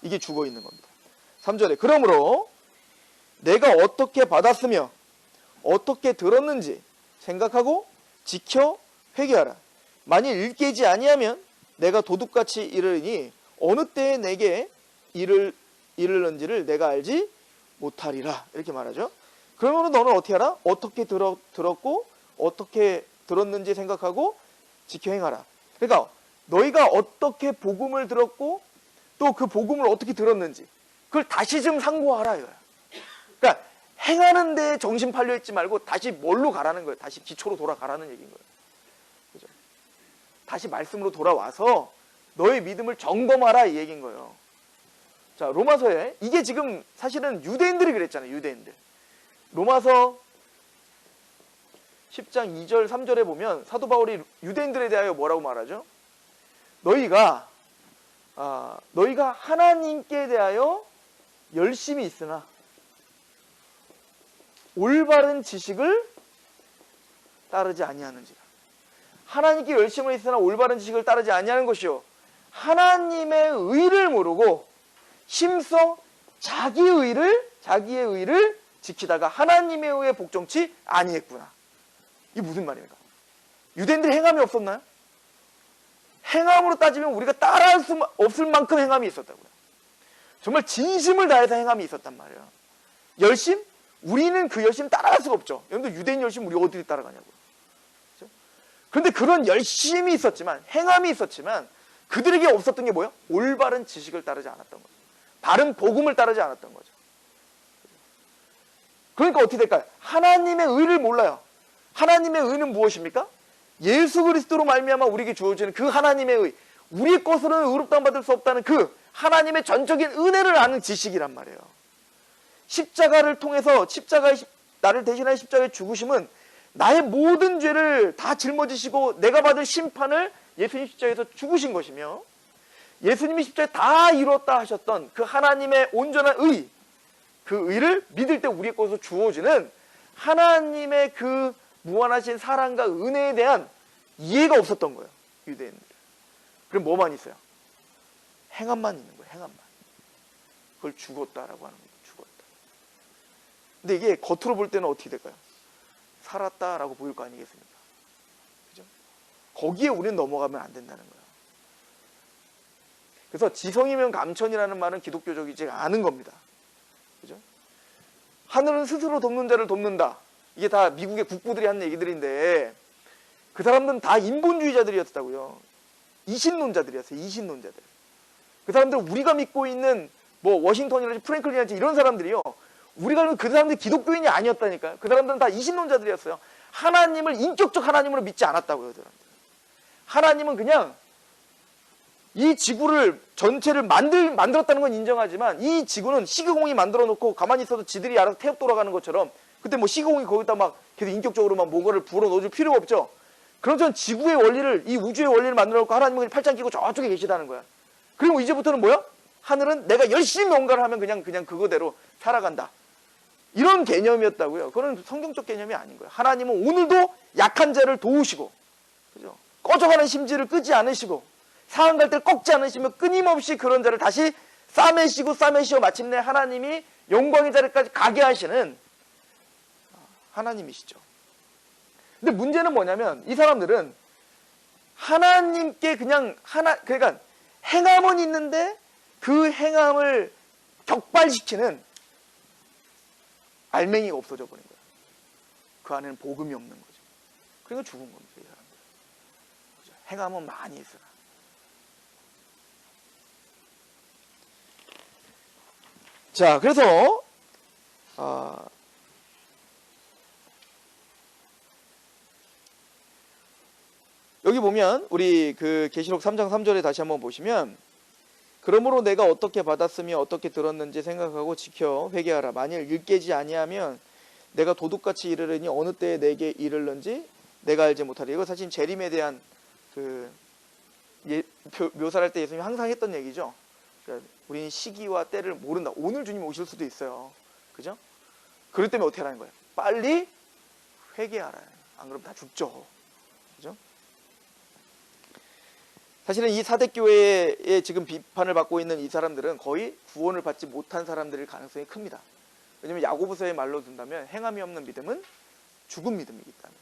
이게 죽어 있는 겁니다. 3절에 그러므로 내가 어떻게 받았으며 어떻게 들었는지 생각하고 지켜 회개하라. 만일 일깨지 아니하면 내가 도둑같이 이르니 어느 때에 내게 이르는지를 내가 알지 못하리라. 이렇게 말하죠. 그러면 너는 어떻게 하라? 어떻게 들었고 어떻게 들었는지 생각하고 지켜 행하라. 그러니까 너희가 어떻게 복음을 들었고 또 그 복음을 어떻게 들었는지 그걸 다시 좀 상고하라 이거야. 그러니까 행하는 데에 정신 팔려 있지 말고 다시 뭘로 가라는 거예요. 다시 기초로 돌아가라는 얘기인 거예요. 그죠? 다시 말씀으로 돌아와서 너의 믿음을 점검하라 이 얘기인 거예요. 자, 로마서에 이게 지금 사실은 유대인들이 그랬잖아요. 유대인들. 로마서 10장 2절 3절에 보면 사도 바울이 유대인들에 대하여 뭐라고 말하죠? 너희가 하나님께 대하여 열심히 있으나 올바른 지식을 따르지 아니하는지라. 하나님께 열심히 있으나 올바른 지식을 따르지 아니하는 것이요 하나님의 의를 모르고 힘써 자기의 의를 지키다가 하나님의 의에 복종치 아니했구나. 이게 무슨 말입니까? 유대인들이 행함이 없었나요? 행함으로 따지면 우리가 따라할 수 없을 만큼 행함이 있었다고요. 정말 진심을 다해서 행함이 있었단 말이에요. 열심? 우리는 그 열심 따라갈 수가 없죠. 여러분들 유대인 열심 우리 어디 따라가냐고요. 그렇죠? 그런데 그런 열심이 있었지만, 행함이 있었지만 그들에게 없었던 게 뭐예요? 올바른 지식을 따르지 않았던 거죠. 바른 복음을 따르지 않았던 거죠. 그러니까 어떻게 될까요? 하나님의 의를 몰라요. 하나님의 의는 무엇입니까? 예수 그리스도로 말미암아 우리에게 주어지는 그 하나님의 의, 우리의 것으로는 의롭다함 받을 수 없다는 그 하나님의 전적인 은혜를 아는 지식이란 말이에요. 십자가를 통해서 나를 대신하여 십자가의 죽으심은 나의 모든 죄를 다 짊어지시고 내가 받을 심판을 예수님 십자가에서 죽으신 것이며, 예수님이 십자가에 다 이뤘다 하셨던 그 하나님의 온전한 의, 그 의를 믿을 때 우리의 것으로 주어지는 하나님의 그 무한하신 사랑과 은혜에 대한 이해가 없었던 거예요. 유대인들. 그럼 뭐만 있어요? 행함만 있는 거예요. 행함만. 그걸 죽었다라고 하는 거예요. 죽었다. 근데 이게 겉으로 볼 때는 어떻게 될까요? 살았다라고 보일 거 아니겠습니까? 그죠? 거기에 우리는 넘어가면 안 된다는 거예요. 그래서 지성이면 감천이라는 말은 기독교적이지 않은 겁니다. 그죠? 하늘은 스스로 돕는 자를 돕는다. 이게 다 미국의 국부들이 하는 얘기들인데 그 사람들은 다 인본주의자들이었다고요. 이신론자들이었어요. 이신론자들. 그 사람들은 우리가 믿고 있는 뭐 워싱턴이라든지 프랭클린이라든지 이런 사람들이요. 우리가 알고 그 사람들이 기독교인이 아니었다니까요. 그 사람들은 다 이신론자들이었어요. 하나님을 인격적 하나님으로 믿지 않았다고요. 그 사람들. 하나님은 그냥 이 지구를 전체를 만들었다는 건 인정하지만 이 지구는 시계공이 만들어 놓고 가만히 있어도 지들이 알아서 태엽 돌아가는 것처럼 그때 뭐 시계공이 거기다 막 계속 인격적으로 막 뭔가를 불어 넣어줄 필요가 없죠. 그럼 전 지구의 원리를, 이 우주의 원리를 만들어 놓고 하나님은 팔짱 끼고 저쪽에 계시다는 거야. 그리고 이제부터는 뭐야? 하늘은 내가 열심히 뭔가를 하면 그냥 그거대로 살아간다. 이런 개념이었다고요. 그건 성경적 개념이 아닌 거예요. 하나님은 오늘도 약한 자를 도우시고, 그죠? 꺼져가는 심지를 끄지 않으시고, 상한 갈 때를 꺾지 않으시며 끊임없이 그런 자를 다시 싸매시고 마침내 하나님이 영광의 자리까지 가게 하시는 하나님이시죠. 근데 문제는 뭐냐면 이 사람들은 하나님께 그러니까 행함은 있는데 그 행함을 격발시키는 알맹이가 없어져 버린 거야. 그 안에는 복음이 없는 거죠. 그러니까 죽은 겁니다, 이 사람들. 그죠? 행함은 많이 있으나. 자, 그래서 여기 보면 우리 그 계시록 3장 3절에 다시 한번 보시면, 그러므로 내가 어떻게 받았으며 어떻게 들었는지 생각하고 지켜 회개하라. 만일 일깨지 아니하면 내가 도둑같이 이르르니 어느 때에 내게 이르는지 내가 알지 못하리. 이거 사실 재림에 대한 그 묘사를 할 때 예수님이 항상 했던 얘기죠. 그러니까 우리는 시기와 때를 모른다. 오늘 주님 오실 수도 있어요. 그죠? 그럴 때면 어떻게 하라는 거예요? 빨리 회개하라. 안 그러면 다 죽죠. 그죠? 사실은 이 사대교회에 지금 비판을 받고 있는 이 사람들은 거의 구원을 받지 못한 사람들일 가능성이 큽니다. 왜냐하면 야고보서의 말로 든다면 행함이 없는 믿음은 죽은 믿음이기 때문에.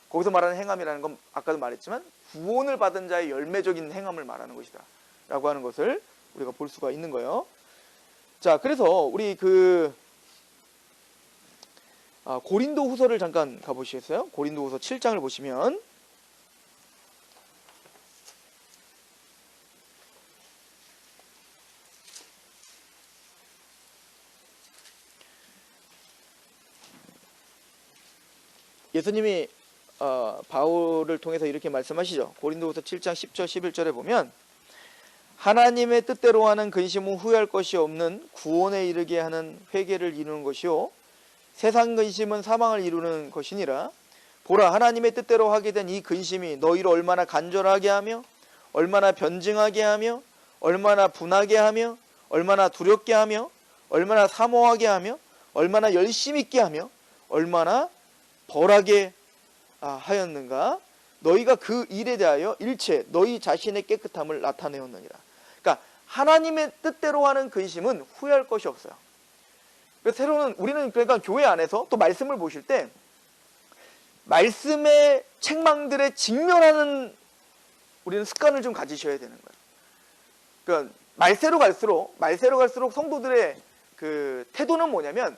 거기서 말하는 행함이라는 건 아까도 말했지만 구원을 받은 자의 열매적인 행함을 말하는 것이다 라고 하는 것을 우리가 볼 수가 있는 거예요. 자, 그래서 우리 고린도 후서를 잠깐 가보시겠어요? 고린도 후서 7장을 보시면, 예수님이 바울을 통해서 이렇게 말씀하시죠. 고린도후서 7장 10절 11절에 보면, 하나님의 뜻대로 하는 근심은 후회할 것이 없는 구원에 이르게 하는 회개를 이루는 것이요 세상 근심은 사망을 이루는 것이니라. 보라, 하나님의 뜻대로 하게 된 이 근심이 너희를 얼마나 간절하게 하며 얼마나 변증하게 하며 얼마나 분하게 하며 얼마나 두렵게 하며 얼마나 사모하게 하며 얼마나 열심 있게 하며 얼마나 벌하게 하였는가. 너희가 그 일에 대하여 일체 너희 자신의 깨끗함을 나타내었느니라. 그러니까 하나님의 뜻대로 하는 근심은 후회할 것이 없어요. 그래서 우리는 그러니까 교회 안에서 또 말씀을 보실 때 말씀의 책망들에 직면하는 우리는 습관을 좀 가지셔야 되는 거예요. 그러니까 말세로 갈수록 성도들의 그 태도는 뭐냐면,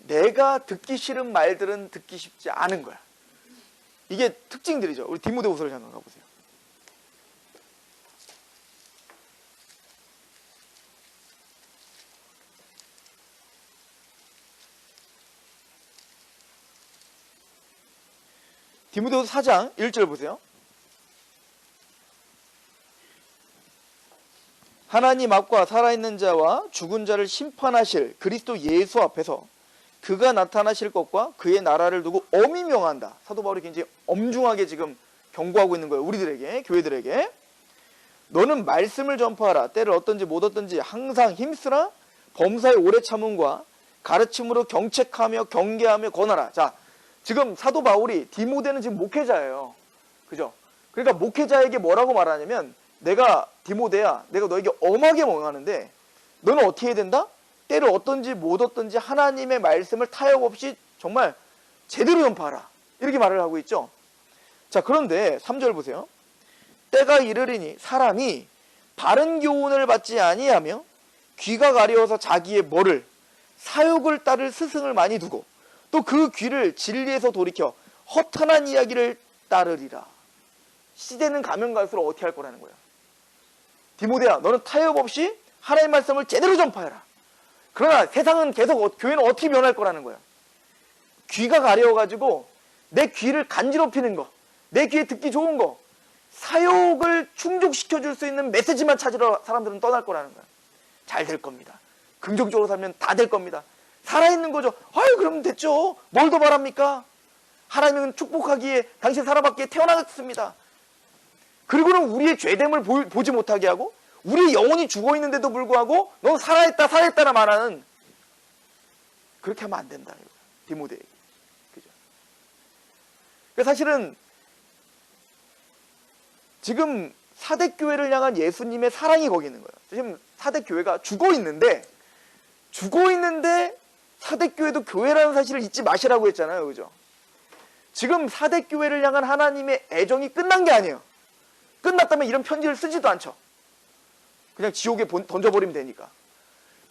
내가 듣기 싫은 말들은 듣기 쉽지 않은 거야. 이게 특징들이죠. 우리 디모데후서를 잠깐 가보세요. 디모데후서 4장 1절 보세요. 하나님 앞과 살아있는 자와 죽은 자를 심판하실 그리스도 예수 앞에서 그가 나타나실 것과 그의 나라를 두고 엄히 명한다. 사도 바울이 굉장히 엄중하게 지금 경고하고 있는 거예요. 우리들에게, 교회들에게. 너는 말씀을 전파하라. 때를 어떤지 못 어떤지 항상 힘쓰라. 범사의 오래 참음과 가르침으로 경책하며 경계하며 권하라. 자, 지금 사도 바울이 디모데는 지금 목회자예요. 그죠? 그러니까 목회자에게 뭐라고 말하냐면, 내가 디모데야, 내가 너에게 엄하게 명하는데 너는 어떻게 해야 된다? 때를 어떤지 못 어떤지 하나님의 말씀을 타협 없이 정말 제대로 전파하라. 이렇게 말을 하고 있죠. 자, 그런데 3절 보세요. 때가 이르리니 사람이 바른 교훈을 받지 아니하며 귀가 가려워서 자기의 뭐를 사욕을 따를 스승을 많이 두고 또 그 귀를 진리에서 돌이켜 허탄한 이야기를 따르리라. 시대는 가면 갈수록 어떻게 할 거라는 거예요. 디모데야, 너는 타협 없이 하나님의 말씀을 제대로 전파해라. 그러나 세상은 계속, 교회는 어떻게 변할 거라는 거예요. 귀가 가려워가지고 내 귀를 간지럽히는 거, 내 귀에 듣기 좋은 거, 사욕을 충족시켜 줄 수 있는 메시지만 찾으러 사람들은 떠날 거라는 거야. 잘 될 겁니다. 긍정적으로 살면 다 될 겁니다. 살아있는 거죠. 아유, 그러면 됐죠. 뭘 더 바랍니까? 하나님은 축복하기에 당신 사람밖에 태어났습니다. 그리고는 우리의 죄됨을 보지 못하게 하고 우리의 영혼이 죽어 있는데도 불구하고 넌 살아있다 살아있다나 말하는, 그렇게 하면 안 된다. 디모데에게. 그죠? 사실은 지금 사대교회를 향한 예수님의 사랑이 거기 있는 거예요. 지금 사대교회가 죽어 있는데 사대교회도 교회라는 사실을 잊지 마시라고 했잖아요. 그죠? 지금 사대교회를 향한 하나님의 애정이 끝난 게 아니에요. 끝났다면 이런 편지를 쓰지도 않죠. 그냥 지옥에 던져버리면 되니까.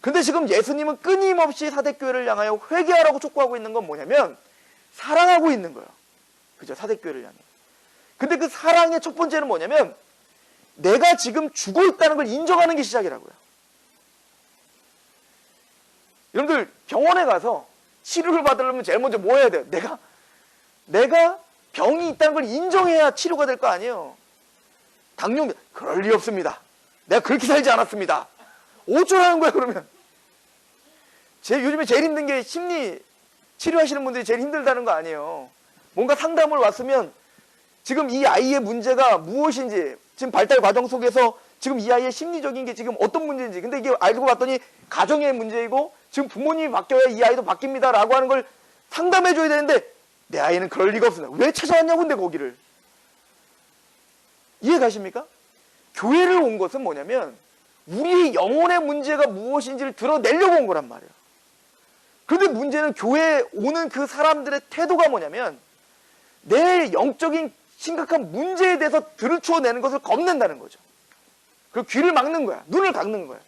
근데 지금 예수님은 끊임없이 사대교회를 향하여 회개하라고 촉구하고 있는 건 뭐냐면 사랑하고 있는 거예요. 그죠? 사대교회를 향해. 근데 그 사랑의 첫 번째는 뭐냐면 내가 지금 죽어 있다는 걸 인정하는 게 시작이라고요. 여러분들 병원에 가서 치료를 받으려면 제일 먼저 뭐 해야 돼요? 내가 병이 있다는 걸 인정해야 치료가 될 거 아니에요. 당뇨, 그럴 리 없습니다. 내가 그렇게 살지 않았습니다. 어쩌라는 거야 그러면. 요즘에 제일 힘든 게 심리 치료하시는 분들이 제일 힘들다는 거 아니에요. 뭔가 상담을 왔으면 지금 이 아이의 문제가 무엇인지, 지금 발달 과정 속에서 지금 이 아이의 심리적인 게 지금 어떤 문제인지, 근데 이게 알고 봤더니 가정의 문제이고 지금 부모님이 바뀌어야 이 아이도 바뀝니다 라고 하는 걸 상담해 줘야 되는데 내 아이는 그럴 리가 없습니다. 왜 찾아왔냐고. 근데 거기를 이해 가십니까? 교회를 온 것은 뭐냐면 우리의 영혼의 문제가 무엇인지를 드러내려고 온 거란 말이에요. 그런데 문제는 교회에 오는 그 사람들의 태도가 뭐냐면 내 영적인 심각한 문제에 대해서 들추어내는 것을 겁낸다는 거죠. 그리고 귀를 막는 거야. 눈을 닫는 거야.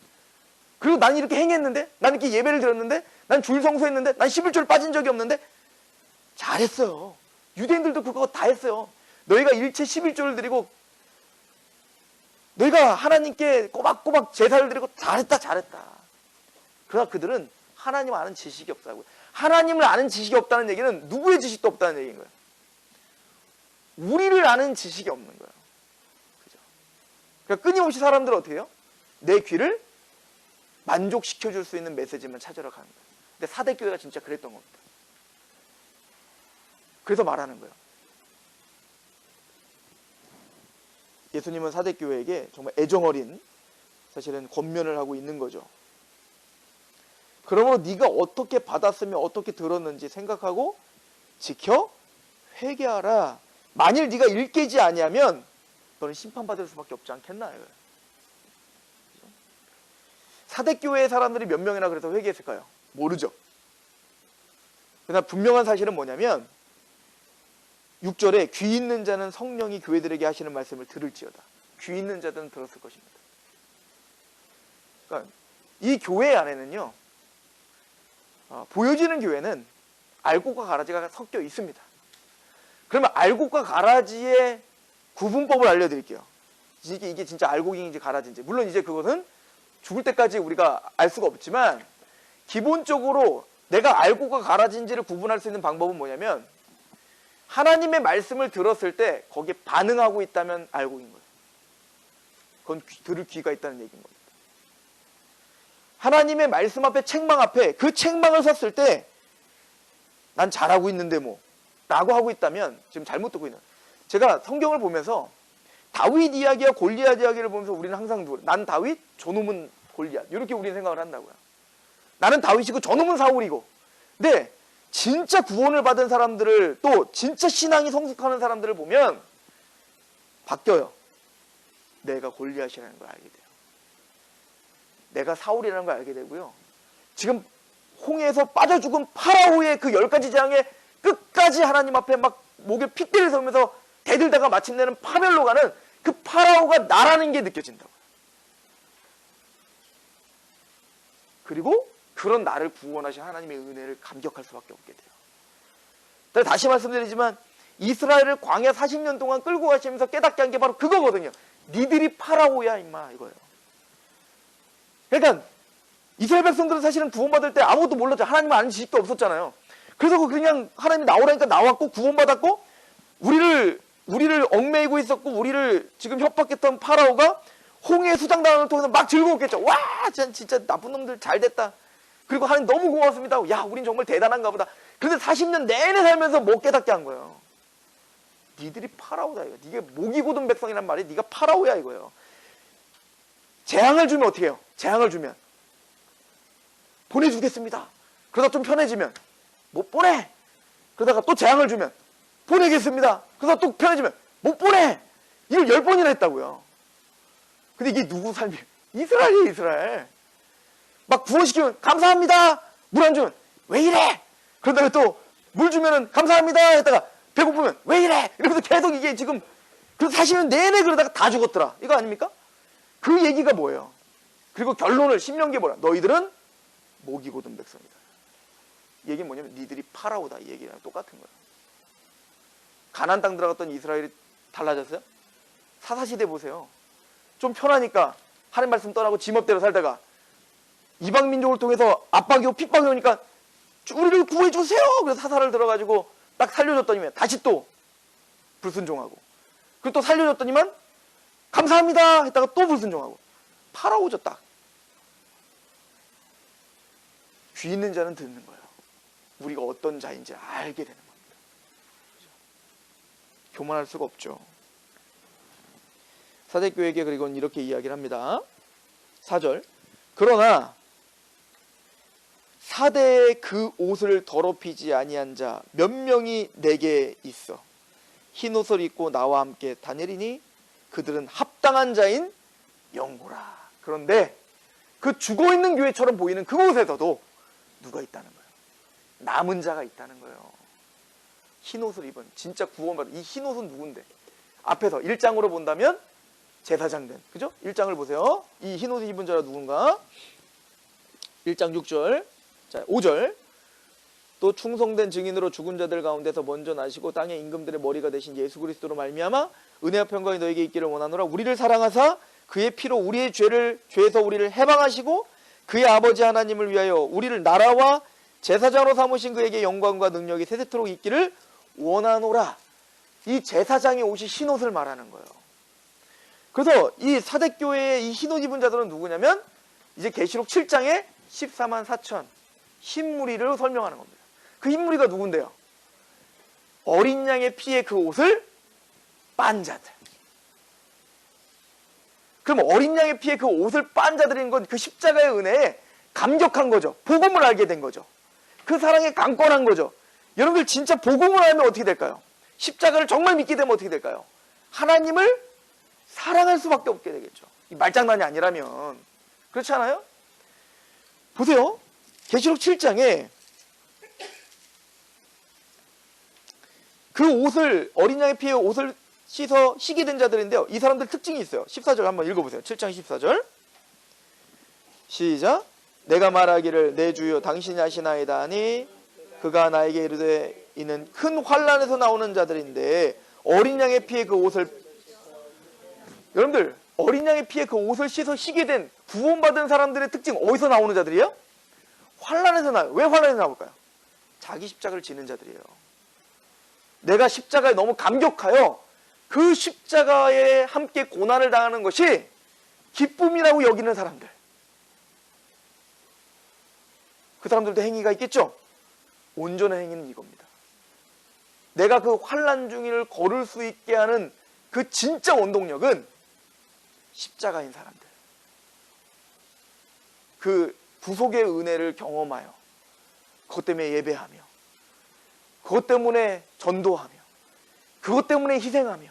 그리고 난 이렇게 행했는데, 난 이렇게 예배를 드렸는데, 난 줄 성수했는데, 난 11조를 빠진 적이 없는데. 잘했어요. 유대인들도 그거 다 했어요. 너희가 일체 11조를 드리고 너희가 하나님께 꼬박꼬박 제사를 드리고 잘했다. 그러나 그들은 하나님 아는 지식이 없다고요. 하나님을 아는 지식이 없다는 얘기는 누구의 지식도 없다는 얘기인 거예요. 우리를 아는 지식이 없는 거예요. 그죠? 그러니까 끊임없이 사람들은 어떻게 해요? 내 귀를 만족시켜 줄 수 있는 메시지만 찾으러 가는 거예요. 근데 사대교회가 진짜 그랬던 겁니다. 그래서 말하는 거예요. 예수님은 사대교회에게 정말 애정어린 사실은 권면을 하고 있는 거죠. 그러므로 네가 어떻게 받았으며 어떻게 들었는지 생각하고 지켜 회개하라. 만일 네가 일깨지 아니하면 너는 심판받을 수밖에 없지 않겠나. 사대교회의 사람들이 몇 명이나 그래서 회개했을까요? 모르죠. 그러나 분명한 사실은 뭐냐면 6절에 귀 있는 자는 성령이 교회들에게 하시는 말씀을 들을지어다. 귀 있는 자들은 들었을 것입니다. 그러니까 이 교회 안에는요, 보여지는 교회는 알곡과 가라지가 섞여 있습니다. 그러면 알곡과 가라지의 구분법을 알려드릴게요. 이게 진짜 알곡인지 가라지인지. 물론 이제 그것은 죽을 때까지 우리가 알 수가 없지만 기본적으로 내가 알곡과 가라지인지를 구분할 수 있는 방법은 뭐냐면 하나님의 말씀을 들었을 때 거기에 반응하고 있다면 알곡인 거예요. 그건 들을 귀가 있다는 얘기인 겁니다. 하나님의 말씀 앞에 책망 앞에 그 책망을 섰을 때 난 잘하고 있는데 뭐 라고 하고 있다면 지금 잘못 듣고 있는. 제가 성경을 보면서 다윗 이야기와 골리앗 이야기를 보면서 우리는 항상 난 다윗, 저놈은 골리앗 이렇게 우리는 생각을 한다고요. 나는 다윗이고 저놈은 사울이고. 근데 진짜 구원을 받은 사람들을 또 진짜 신앙이 성숙하는 사람들을 보면 바뀌어요. 내가 골리앗이라는 걸 알게 돼요. 내가 사울이라는 걸 알게 되고요. 지금 홍해에서 빠져 죽은 파라오의 그 10가지 재앙에 끝까지 하나님 앞에 막 목에 핏대를 세우면서 대들다가 마침내는 파멸로 가는 그 파라오가 나라는 게 느껴진다고요. 그리고 그런 나를 구원하신 하나님의 은혜를 감격할 수밖에 없게 돼요. 다시 말씀드리지만 이스라엘을 광야 40년 동안 끌고 가시면서 깨닫게 한 게 바로 그거거든요. 니들이 파라오야 임마 이거예요. 그러니까 이스라엘 백성들은 사실은 구원받을 때 아무것도 몰랐죠. 하나님을 아는 지식도 없었잖아요. 그래서 그냥 하나님이 나오라니까 나왔고 구원받았고 우리를 우리를 얽매이고 있었고 우리를 지금 협박했던 파라오가 홍해 수장단을 통해서 막 즐거웠겠죠. 와, 진짜 나쁜 놈들 잘 됐다. 그리고 하나님 너무 고맙습니다. 야, 우린 정말 대단한가 보다. 그런데 40년 내내 살면서 못 깨닫게 한 거예요. 니들이 파라오다 이거. 네가 목이 곧은 백성이란 말이 네가 파라오야 이거예요. 재앙을 주면 어떻게 해요? 재앙을 주면 보내주겠습니다. 그러다 좀 편해지면 못 보내. 그러다가 또 재앙을 주면 보내겠습니다. 그러다 또 편해지면 못 보내. 이걸 10번이나 했다고요. 근데 이게 누구 삶이에요? 이스라엘이에요, 이스라엘. 막 구원시키면 감사합니다. 물 안 주면 왜 이래? 그러다가 또 물 주면은 감사합니다 했다가 배고프면 왜 이래? 이러면서 계속 이게 지금 그래서 40년 내내 그러다가 다 죽었더라. 이거 아닙니까? 그 얘기가 뭐예요? 그리고 결론을 신명기에 뭐라? 너희들은 목이 곧은 백성이다. 이 얘기는 뭐냐면 니들이 파라오다. 이 얘기랑 똑같은 거예요. 가나안 땅 들어갔던 이스라엘이 달라졌어요? 사사시대 보세요. 좀 편하니까 하나님 말씀 떠나고 지멋대로 살다가 이방 민족을 통해서 압박이고 핍박이 오니까 우리를 구해주세요. 그래서 사사를 들어가지고 딱 살려줬더니만 다시 또 불순종하고 그리고 또 살려줬더니만 감사합니다 했다가 또 불순종하고 파라오죠 딱. 귀 있는 자는 듣는 거예요. 우리가 어떤 자인지 알게 되는 겁니다. 그렇죠? 교만할 수가 없죠. 사대교회에게 그리고는 이렇게 이야기를 합니다. 4절. 그러나 사대의 그 옷을 더럽히지 아니한 자 몇 명이 내게 있어. 흰 옷을 입고 나와 함께 다니리니 그들은 합당한 자인 영고라. 그런데 그 죽어있는 교회처럼 보이는 그곳에서도 누가 있다는 거예요? 남은 자가 있다는 거예요. 흰 옷을 입은 진짜 구원받은 이 흰 옷은 누군데? 앞에서 1장으로 본다면 제사장된, 그죠? 1장을 보세요. 이 흰 옷을 입은 자가 누군가? 1장 6절, 자 5절. 또 충성된 증인으로 죽은 자들 가운데서 먼저 나시고 땅의 임금들의 머리가 되신 예수 그리스도로 말미암아 은혜와 평강이 너에게 있기를 원하노라. 우리를 사랑하사 그의 피로 우리의 죄에서 우리를 해방하시고 그의 아버지 하나님을 위하여 우리를 나라와 제사장으로 삼으신 그에게 영광과 능력이 세세토록 있기를 원하노라. 이 제사장이 옷이 흰옷을 말하는 거예요. 그래서 이 사대교회의 이 흰옷 입은 자들은 누구냐면 이제 계시록 7장에 14만 4천 흰무리를 설명하는 겁니다. 그 흰무리가 누군데요? 어린 양의 피에 그 옷을 빤 자들. 그럼 어린 양의 피에 그 옷을 빤 자들인 건 그 십자가의 은혜에 감격한 거죠. 복음을 알게 된 거죠. 그 사랑에 강권한 거죠. 여러분들 진짜 복음을 알면 어떻게 될까요? 십자가를 정말 믿게 되면 어떻게 될까요? 하나님을 사랑할 수밖에 없게 되겠죠. 이 말장난이 아니라면. 그렇지 않아요? 보세요. 계시록 7장에 그 옷을 어린 양의 피에 옷을 씻어 희게 된 자들인데요. 이 사람들 특징이 있어요. 14절 한번 읽어보세요. 7장 14절 시작. 내가 말하기를 내 주여 당신이 하시나이다 하니 그가 나에게 이르되 이는 큰 환난에서 나오는 자들인데 어린 양의 피에 그 옷을 여러분들 어린 양의 피에 그 옷을 씻어 희게 된 구원받은 사람들의 특징 어디서 나오는 자들이에요? 환난에서 나와요. 왜 환난에서 나올까요? 자기 십자가를 지는 자들이에요. 내가 십자가에 너무 감격하여 그 십자가에 함께 고난을 당하는 것이 기쁨이라고 여기는 사람들. 그 사람들도 행위가 있겠죠? 온전한 행위는 이겁니다. 내가 그 환난 중을 걸을 수 있게 하는 그 진짜 원동력은 십자가인 사람들. 그 구속의 은혜를 경험하여 그것 때문에 예배하며 그것 때문에 전도하며 그것 때문에 희생하며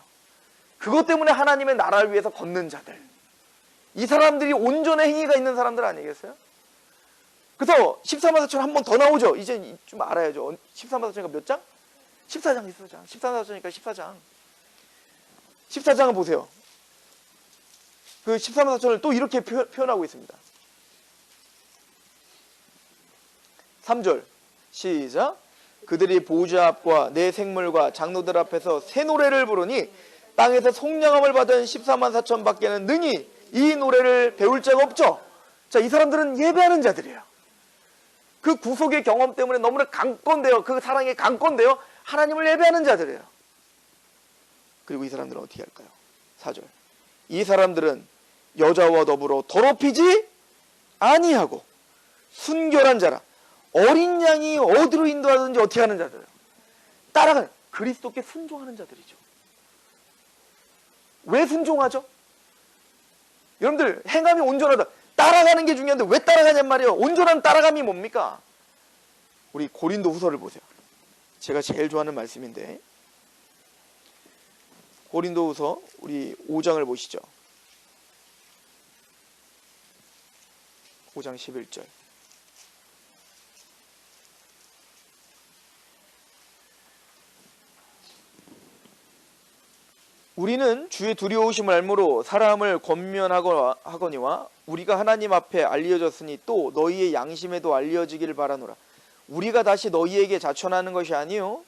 그것 때문에 하나님의 나라를 위해서 걷는 자들. 이 사람들이 온전한 행위가 있는 사람들 아니겠어요? 그래서 14만 4천 한 번 더 나오죠. 이제 좀 알아야죠. 14만 4천이니까 몇 장? 14장, 14장. 14만 4천이니까 14장. 14장을 보세요. 그 14만 4천을 또 이렇게 표현하고 있습니다. 3절 시작. 그들이 보좌 앞과 내 생물과 장로들 앞에서 새 노래를 부르니 땅에서 속량함을 받은 14만 4천 밖에는 능히 이 노래를 배울 자가 없죠. 자, 이 사람들은 예배하는 자들이에요. 그 구속의 경험 때문에 너무나 강권되어 그 사랑에 강권되어 하나님을 예배하는 자들이에요. 그리고 이 사람들은 어떻게 할까요? 4절. 이 사람들은 여자와 더불어 더럽히지 아니하고 순결한 자라. 어린 양이 어디로 인도하든지 어떻게 하는 자들? 따라가는, 그리스도께 순종하는 자들이죠. 왜 순종하죠? 여러분들, 행함이 온전하다. 따라가는 게 중요한데 왜 따라가냔 말이에요. 온전한 따라감이 뭡니까? 우리 고린도 후서를 보세요. 제가 제일 좋아하는 말씀인데, 고린도 후서 우리 5장을 보시죠. 5장 11절. 우리는 주의 두려우심을 알므로 사람을 권면하거니와 우리가 하나님 앞에 알려졌으니 또 너희의 양심에도 알려지기를 바라노라. 우리가 다시 너희에게 자천하는 것이 아니요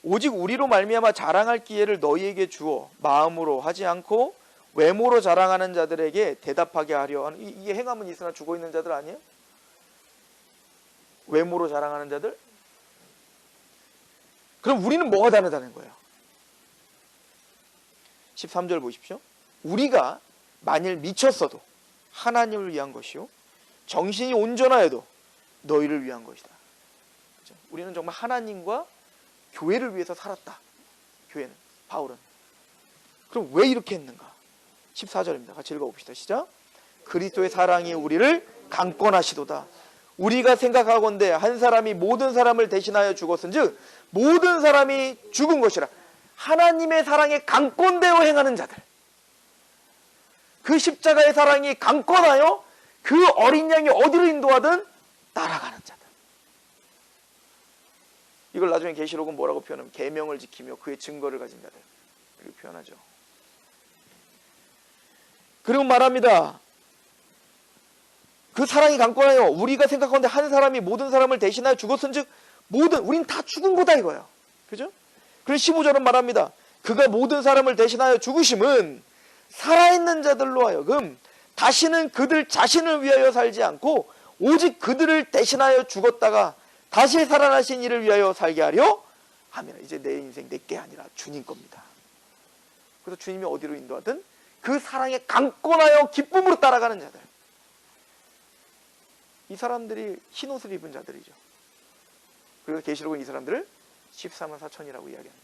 오직 우리로 말미암아 자랑할 기회를 너희에게 주어 마음으로 하지 않고 외모로 자랑하는 자들에게 대답하게 하려 하는, 이게 행함은 있으나 죽어있는 자들 아니에요? 외모로 자랑하는 자들? 그럼 우리는 뭐가 다르다는 거예요? 13절 보십시오. 우리가 만일 미쳤어도 하나님을 위한 것이요 정신이 온전하여도 너희를 위한 것이다. 그렇죠? 우리는 정말 하나님과 교회를 위해서 살았다. 교회는, 바울은. 그럼 왜 이렇게 했는가? 14절입니다. 같이 읽어봅시다. 시작. 그리스도의 사랑이 우리를 강권하시도다. 우리가 생각하건대 한 사람이 모든 사람을 대신하여 죽었은즉 모든 사람이 죽은 것이라. 하나님의 사랑에 강권되어 행하는 자들, 그 십자가의 사랑이 강권하여 그 어린 양이 어디로 인도하든 따라가는 자들. 이걸 나중에 계시록은 뭐라고 표현하면 계명을 지키며 그의 증거를 가진 자들 이렇게 표현하죠. 그리고 말합니다. 그 사랑이 강권하여 우리가 생각하는데 한 사람이 모든 사람을 대신하여 죽었은즉 모든, 우린 다 죽은 거다 이거예요. 그죠? 그래서 15절은 말합니다. 그가 모든 사람을 대신하여 죽으심은 살아있는 자들로 하여금 다시는 그들 자신을 위하여 살지 않고 오직 그들을 대신하여 죽었다가 다시 살아나신 이를 위하여 살게 하려 하면, 이제 내 인생 내게 아니라 주님 겁니다. 그래서 주님이 어디로 인도하든 그 사랑에 강권하여 기쁨으로 따라가는 자들, 이 사람들이 흰옷을 입은 자들이죠. 그리고 계시록은 이 사람들을 14만 4천이라고 이야기합니다.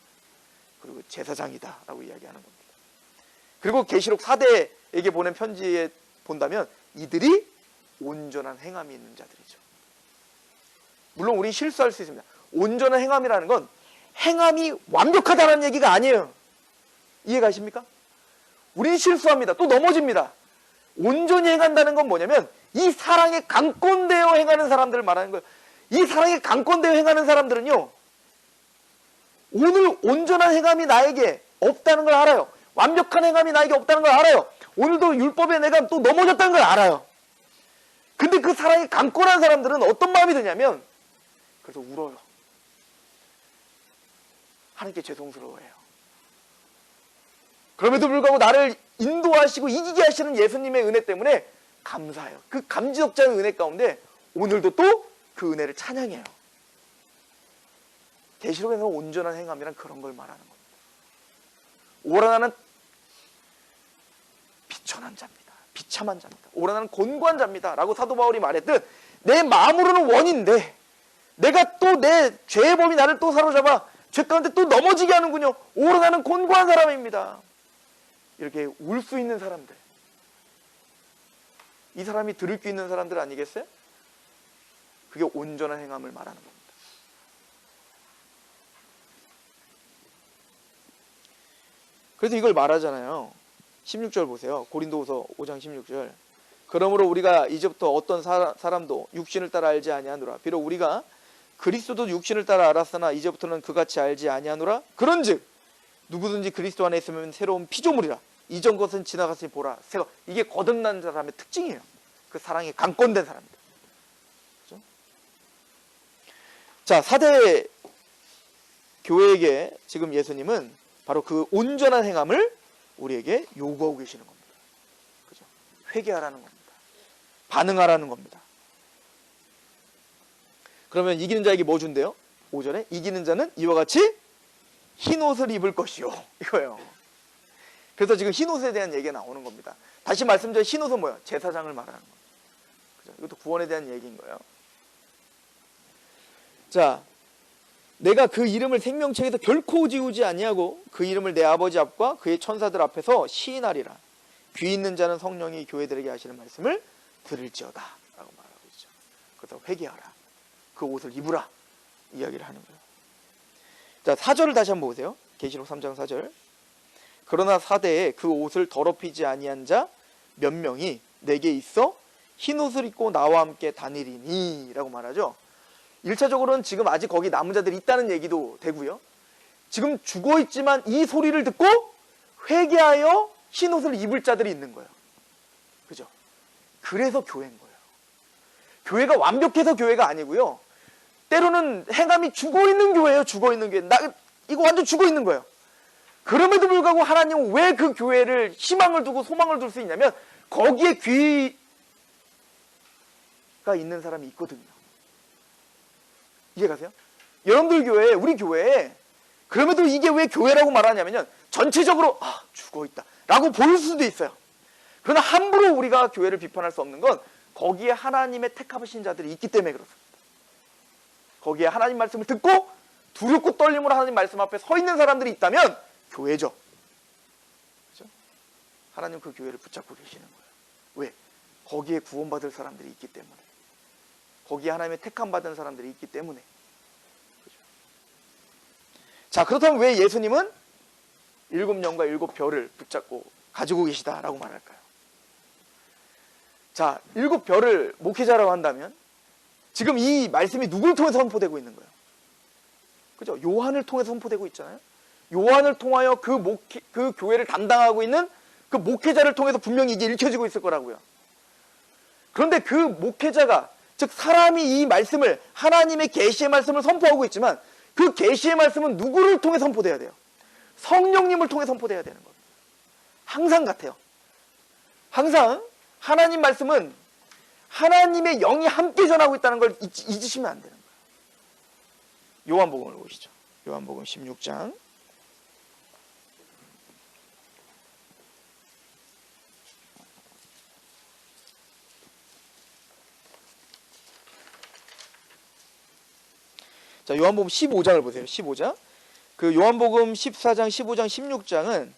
그리고 제사장이다 라고 이야기하는 겁니다. 그리고 계시록 4대에게 보낸 편지에 본다면 이들이 온전한 행함이 있는 자들이죠. 물론 우린 실수할 수 있습니다. 온전한 행함이라는 건 행함이 완벽하다는 얘기가 아니에요. 이해가십니까? 우린 실수합니다. 또 넘어집니다. 온전히 행한다는 건 뭐냐면 이 사랑에 강권되어 행하는 사람들을 말하는 거예요. 이 사랑에 강권되어 행하는 사람들은요, 오늘 온전한 행함이 나에게 없다는 걸 알아요. 완벽한 행함이 나에게 없다는 걸 알아요. 오늘도 율법에 내가 또 넘어졌다는 걸 알아요. 근데 그 사랑에 강권한 사람들은 어떤 마음이 드냐면, 그래서 울어요. 하나님께 죄송스러워해요. 그럼에도 불구하고 나를 인도하시고 이기게 하시는 예수님의 은혜 때문에 감사해요. 그 감지덕자의 은혜 가운데 오늘도 또 그 은혜를 찬양해요. 계시록에서 온전한 행함이란 그런 걸 말하는 겁니다. 오라 나는 비천한 자입니다. 비참한 자입니다. 오라 나는 곤고한 자입니다. 라고 사도 바울이 말했듯 내 마음으로는 원인데 내가 또 내 죄의 범이 나를 또 사로잡아 죄 가운데 또 넘어지게 하는군요. 오라 나는 곤고한 사람입니다. 이렇게 울 수 있는 사람들, 이 사람이 들을 수 있는 사람들 아니겠어요? 그게 온전한 행함을 말하는 겁니다. 그래서 이걸 말하잖아요. 16절 보세요. 고린도후서 5장 16절. 그러므로 우리가 이제부터 어떤 사람도 육신을 따라 알지 아니하노라. 비록 우리가 그리스도도 육신을 따라 알았으나 이제부터는 그같이 알지 아니하노라. 그런즉 누구든지 그리스도 안에 있으면 새로운 피조물이라. 이전 것은 지나갔으니 보라 새거. 이게 거듭난 사람의 특징이에요. 그 사랑에 강권된 사람입니다. 그렇죠? 자, 4대 교회에게 지금 예수님은 바로 그 온전한 행함을 우리에게 요구하고 계시는 겁니다. 그죠? 회개하라는 겁니다. 반응하라는 겁니다. 그러면 이기는 자에게 뭐 준대요? 5절에 이기는 자는 이와 같이 흰 옷을 입을 것이요. 이거예요. 그래서 지금 흰옷에 대한 얘기가 나오는 겁니다. 다시 말씀드려 흰옷은 뭐예요? 제사장을 말하는 거예요. 그죠? 이것도 구원에 대한 얘기인 거예요. 자, 내가 그 이름을 생명책에서 결코 지우지 아니하고 그 이름을 내 아버지 앞과 그의 천사들 앞에서 시인하리라. 귀 있는 자는 성령이 교회들에게 하시는 말씀을 들을지어다 라고 말하고 있죠. 그래서 회개하라. 그 옷을 입으라. 이야기를 하는 거예요. 자, 4절을 다시 한번 보세요. 계시록 3장 4절. 그러나 사대에 그 옷을 더럽히지 아니한 자 몇 명이 내게 있어 흰 옷을 입고 나와 함께 다니리니 라고 말하죠. 1차적으로는 지금 아직 거기 남은 자들이 있다는 얘기도 되고요. 지금 죽어있지만 이 소리를 듣고 회개하여 흰 옷을 입을 자들이 있는 거예요. 그죠? 그래서 교회인 거예요. 교회가 완벽해서 교회가 아니고요. 때로는 행함이 죽어있는 교회예요. 죽어있는 교회. 이거 완전 죽어있는 거예요. 그럼에도 불구하고 하나님은 왜 그 교회를 희망을 두고 소망을 둘 수 있냐면 거기에 귀가 있는 사람이 있거든요. 이해가세요? 여러분들 교회에, 우리 교회에 그럼에도 이게 왜 교회라고 말하냐면요, 전체적으로 죽어있다 라고 볼 수도 있어요. 그러나 함부로 우리가 교회를 비판할 수 없는 건 거기에 하나님의 택하신 자들이 있기 때문에 그렇습니다. 거기에 하나님 말씀을 듣고 두렵고 떨림으로 하나님 말씀 앞에 서 있는 사람들이 있다면 교회죠. 그렇죠? 하나님 그 교회를 붙잡고 계시는 거예요. 왜? 거기에 구원받을 사람들이 있기 때문에. 거기에 하나님의 택함 받은 사람들이 있기 때문에. 그렇죠? 자, 그렇다면 왜 예수님은 7영과 7별을 붙잡고 가지고 계시다라고 말할까요? 자, 7별을 목회자라고 한다면 지금 이 말씀이 누구를 통해서 선포되고 있는 거예요? 그죠? 요한을 통해서 선포되고 있잖아요. 요한을 통하여 그 교회를 담당하고 있는 그 목회자를 통해서 분명히 이게 읽혀지고 있을 거라고요. 그런데 그 목회자가, 즉 사람이 이 말씀을, 하나님의 계시의 말씀을 선포하고 있지만 그 계시의 말씀은 누구를 통해 선포돼야 돼요? 성령님을 통해 선포돼야 되는 겁니다. 항상 같아요. 항상 하나님 말씀은 하나님의 영이 함께 전하고 있다는 걸 잊으시면 안 되는 거예요. 요한복음을 보시죠. 요한복음 16장. 자, 요한복음 15장을 보세요. 15장. 그 요한복음 14장, 15장, 16장은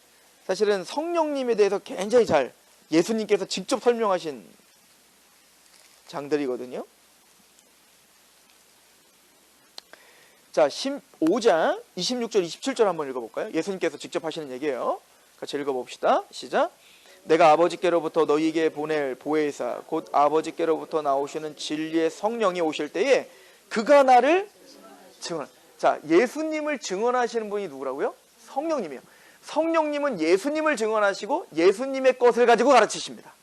사실은 성령님에 대해서 굉장히 잘 예수님께서 직접 설명하신 장들이거든요. 자, 15장 26절, 27절 한번 읽어볼까요? 예수님께서 직접 하시는 얘기예요. 같이 읽어봅시다. 시작. 내가 아버지께로부터 너희에게 보낼 보혜사 곧 아버지께로부터 나오시는 진리의 성령이 오실 때에 그가 나를 증언. 자, 예수님을 증언하시는 분이 누구라고요? 성령님이에요. 성령님은 예수님을 증언하시고 예수님의 것을 가지고 가르치십니다.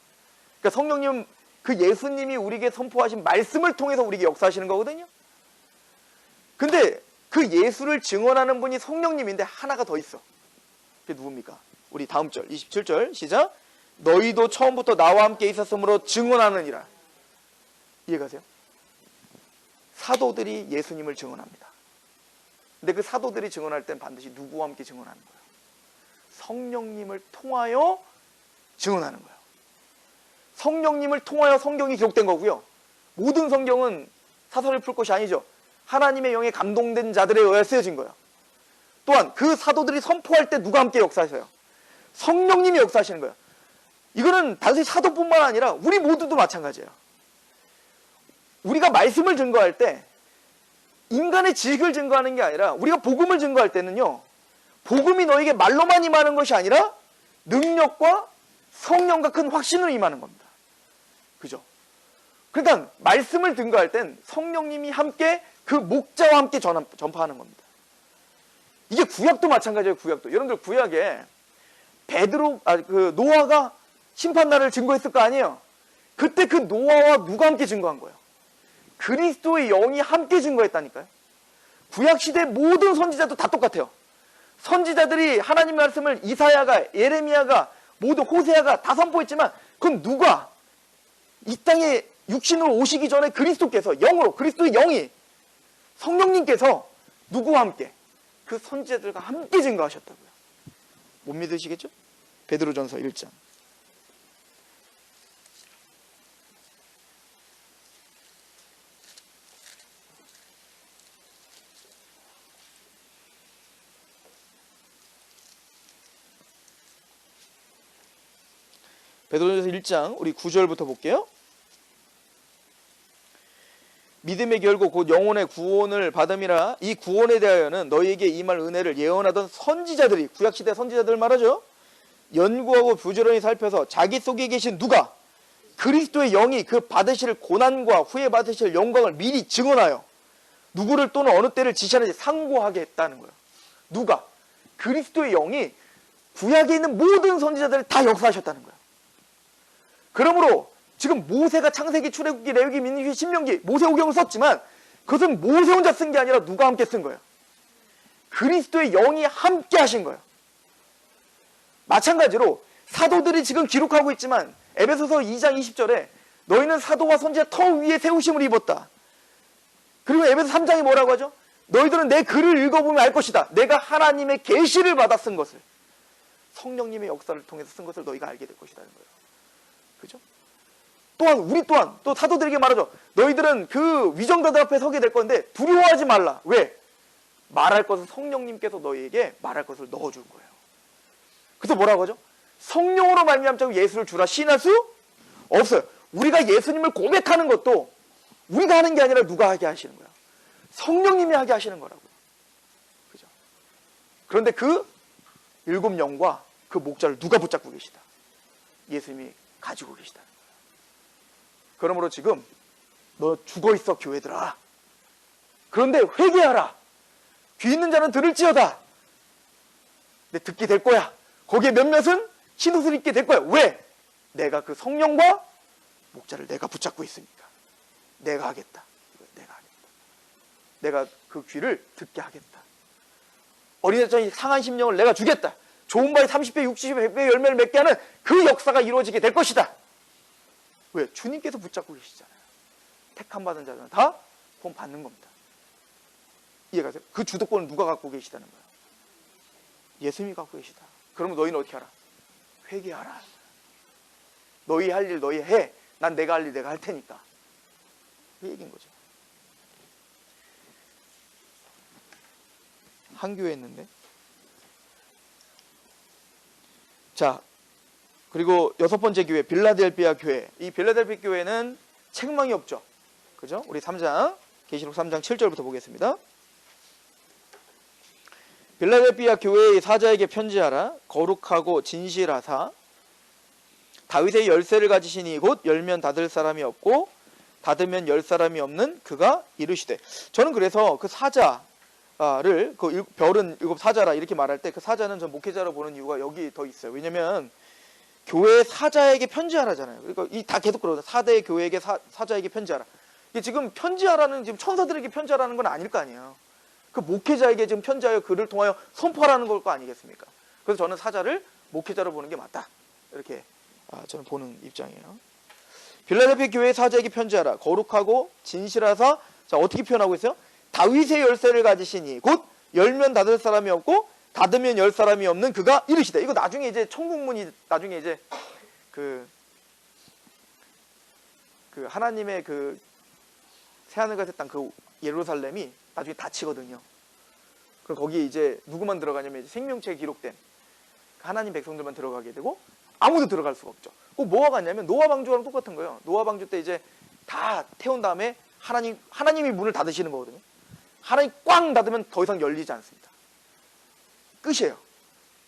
그러니까 성령님은 그 예수님이 우리에게 선포하신 말씀을 통해서 우리에게 역사하시는 거거든요. 근데 그 예수를 증언하는 분이 성령님인데 하나가 더 있어. 그게 누굽니까? 우리 다음 절 27절 시작. 너희도 처음부터 나와 함께 있었으므로 증언하느니라. 이해가세요? 사도들이 예수님을 증언합니다. 근데 그 사도들이 증언할 땐 반드시 누구와 함께 증언하는 거예요? 성령님을 통하여 증언하는 거예요. 성령님을 통하여 성경이 기록된 거고요. 모든 성경은 사설을 풀 것이 아니죠. 하나님의 영에 감동된 자들에 의해 쓰여진 거예요. 또한 그 사도들이 선포할 때 누가 함께 역사하셔요? 성령님이 역사하시는 거예요. 이거는 단순히 사도뿐만 아니라 우리 모두도 마찬가지예요. 우리가 말씀을 증거할 때 인간의 지식을 증거하는 게 아니라 우리가 복음을 증거할 때는요, 복음이 너에게 말로만 임하는 것이 아니라 능력과 성령과 큰 확신으로 임하는 겁니다. 그죠? 그러니까 말씀을 증거할 땐 성령님이 함께 그 목자와 함께 전파하는 겁니다. 이게 구약도 마찬가지예요. 구약도. 여러분들 구약에 노아가 심판날을 증거했을 거 아니에요. 그때 그 노아와 누가 함께 증거한 거예요? 그리스도의 영이 함께 증거했다니까요. 구약시대 모든 선지자도 다 똑같아요. 선지자들이 하나님 말씀을 이사야가, 예레미야가, 모두 호세아가 다 선포했지만 그건 누가 이 땅에 육신으로 오시기 전에 그리스도께서 영으로, 그리스도의 영이 성령님께서 누구와 함께? 그 선지자들과 함께 증거하셨다고요. 못 믿으시겠죠? 베드로전서 1장. 베드로전서 1장 우리 9절부터 볼게요. 믿음의 결국 곧 영혼의 구원을 받음이라. 이 구원에 대하여는 너희에게 임할 은혜를 예언하던 선지자들이, 구약시대 선지자들 말하죠, 연구하고 부지런히 살펴서 자기 속에 계신 누가 그리스도의 영이 그 받으실 고난과 후에 받으실 영광을 미리 증언하여 누구를 또는 어느 때를 지시하는지 상고하게 했다는 거예요. 누가? 그리스도의 영이 구약에 있는 모든 선지자들을 다 역사하셨다는 거예요. 그러므로 지금 모세가 창세기, 출애굽기, 레위기, 민수기, 신명기, 모세오경을 썼지만 그것은 모세 혼자 쓴 게 아니라 누가 함께 쓴 거예요? 그리스도의 영이 함께 하신 거예요. 마찬가지로 사도들이 지금 기록하고 있지만 에베소서 2장 20절에 너희는 사도와 선지자 터 위에 세우심을 입었다. 그리고 에베소 3장이 뭐라고 하죠? 너희들은 내 글을 읽어보면 알 것이다. 내가 하나님의 계시를 받아 쓴 것을, 성령님의 역사를 통해서 쓴 것을 너희가 알게 될 것이라는 거예요. 그죠? 또한 우리 또한 또 사도들에게 말하죠. 너희들은 그 위정자들 앞에 서게 될 건데 두려워하지 말라. 왜? 말할 것은 성령님께서 너희에게 말할 것을 넣어줄 거예요. 그래서 뭐라고 하죠? 성령으로 말미암아 예수를 주라 시인할 수 없어요. 우리가 예수님을 고백하는 것도 우리가 하는 게 아니라 누가 하게 하시는 거야? 성령님이 하게 하시는 거라고요. 그죠? 그런데 그 일곱 영과 그 목자를 누가 붙잡고 계시다? 예수님이 가지고 계시다는 거예요. 그러므로 지금 너 죽어있어 교회들아. 그런데 회개하라. 귀 있는 자는 들을지어다. 근데 듣게 될 거야. 거기에 몇몇은 흰옷을 입게 될 거야. 왜? 내가 그 성령과 목자를 내가 붙잡고 있으니까. 내가 하겠다. 내가 하겠다. 내가 그 귀를 듣게 하겠다. 어린아이처럼 상한 심령을 내가 주겠다. 좋은 바위 30배, 60배, 100배 열매를 맺게 하는 그 역사가 이루어지게 될 것이다. 왜? 주님께서 붙잡고 계시잖아요. 택함 받은 자들은 다 본 받는 겁니다. 이해가 돼요? 그 주도권을 누가 갖고 계시다는 거예요? 예수님이 갖고 계시다. 그러면 너희는 어떻게 하라? 회개하라. 너희 할 일 너희 해. 난 내가 할 일 내가 할 테니까. 그 얘기인 거죠. 한 교회 했는데. 자, 그리고 여섯 번째 교회, 빌라델피아 교회. 이 빌라델피아 교회는 책망이 없죠. 그죠? 우리 3장, 계시록 3장 7절부터 보겠습니다. 빌라델피아 교회의 사자에게 편지하라. 거룩하고 진실하사 다윗의 열쇠를 가지시니 곧 열면 닫을 사람이 없고 닫으면 열 사람이 없는 그가 이르시되. 저는 그래서 그 사자를 그 별은 일곱 사자라 이렇게 말할 때 그 사자는 전 목회자로 보는 이유가 여기 더 있어요. 왜냐면 교회 사자에게 편지하라잖아요. 그러니까 이 다 계속 그러죠. 4대 교회에게 사자에게 편지하라. 이게 지금 편지하라는, 지금 천사들에게 편지하라는 건 아닐 거 아니에요. 그 목회자에게 지금 편지하여 그를 통하여 선포하라는 걸 거 아니겠습니까? 그래서 저는 사자를 목회자로 보는 게 맞다. 이렇게 저는 보는 입장이에요. 빌라델피아 교회 사자에게 편지하라. 거룩하고 진실하사. 자, 어떻게 표현하고 있어요? 다윗의 열쇠를 가지시니 곧 열면 닫을 사람이 없고 닫으면 열 사람이 없는 그가 이르시되. 이거 나중에 이제 천국문이 나중에 이제 그 하나님의 그 새하늘과 새 땅 그 예루살렘이 나중에 닫히거든요. 그럼 거기에 이제 누구만 들어가냐면 이제 생명체에 기록된 하나님 백성들만 들어가게 되고 아무도 들어갈 수가 없죠. 꼭 뭐가 같냐면 노아 방주랑 똑같은 거예요. 노아 방주 때 이제 다 태운 다음에 하나님이 문을 닫으시는 거거든요. 하나님 꽝 닫으면 더 이상 열리지 않습니다. 끝이에요.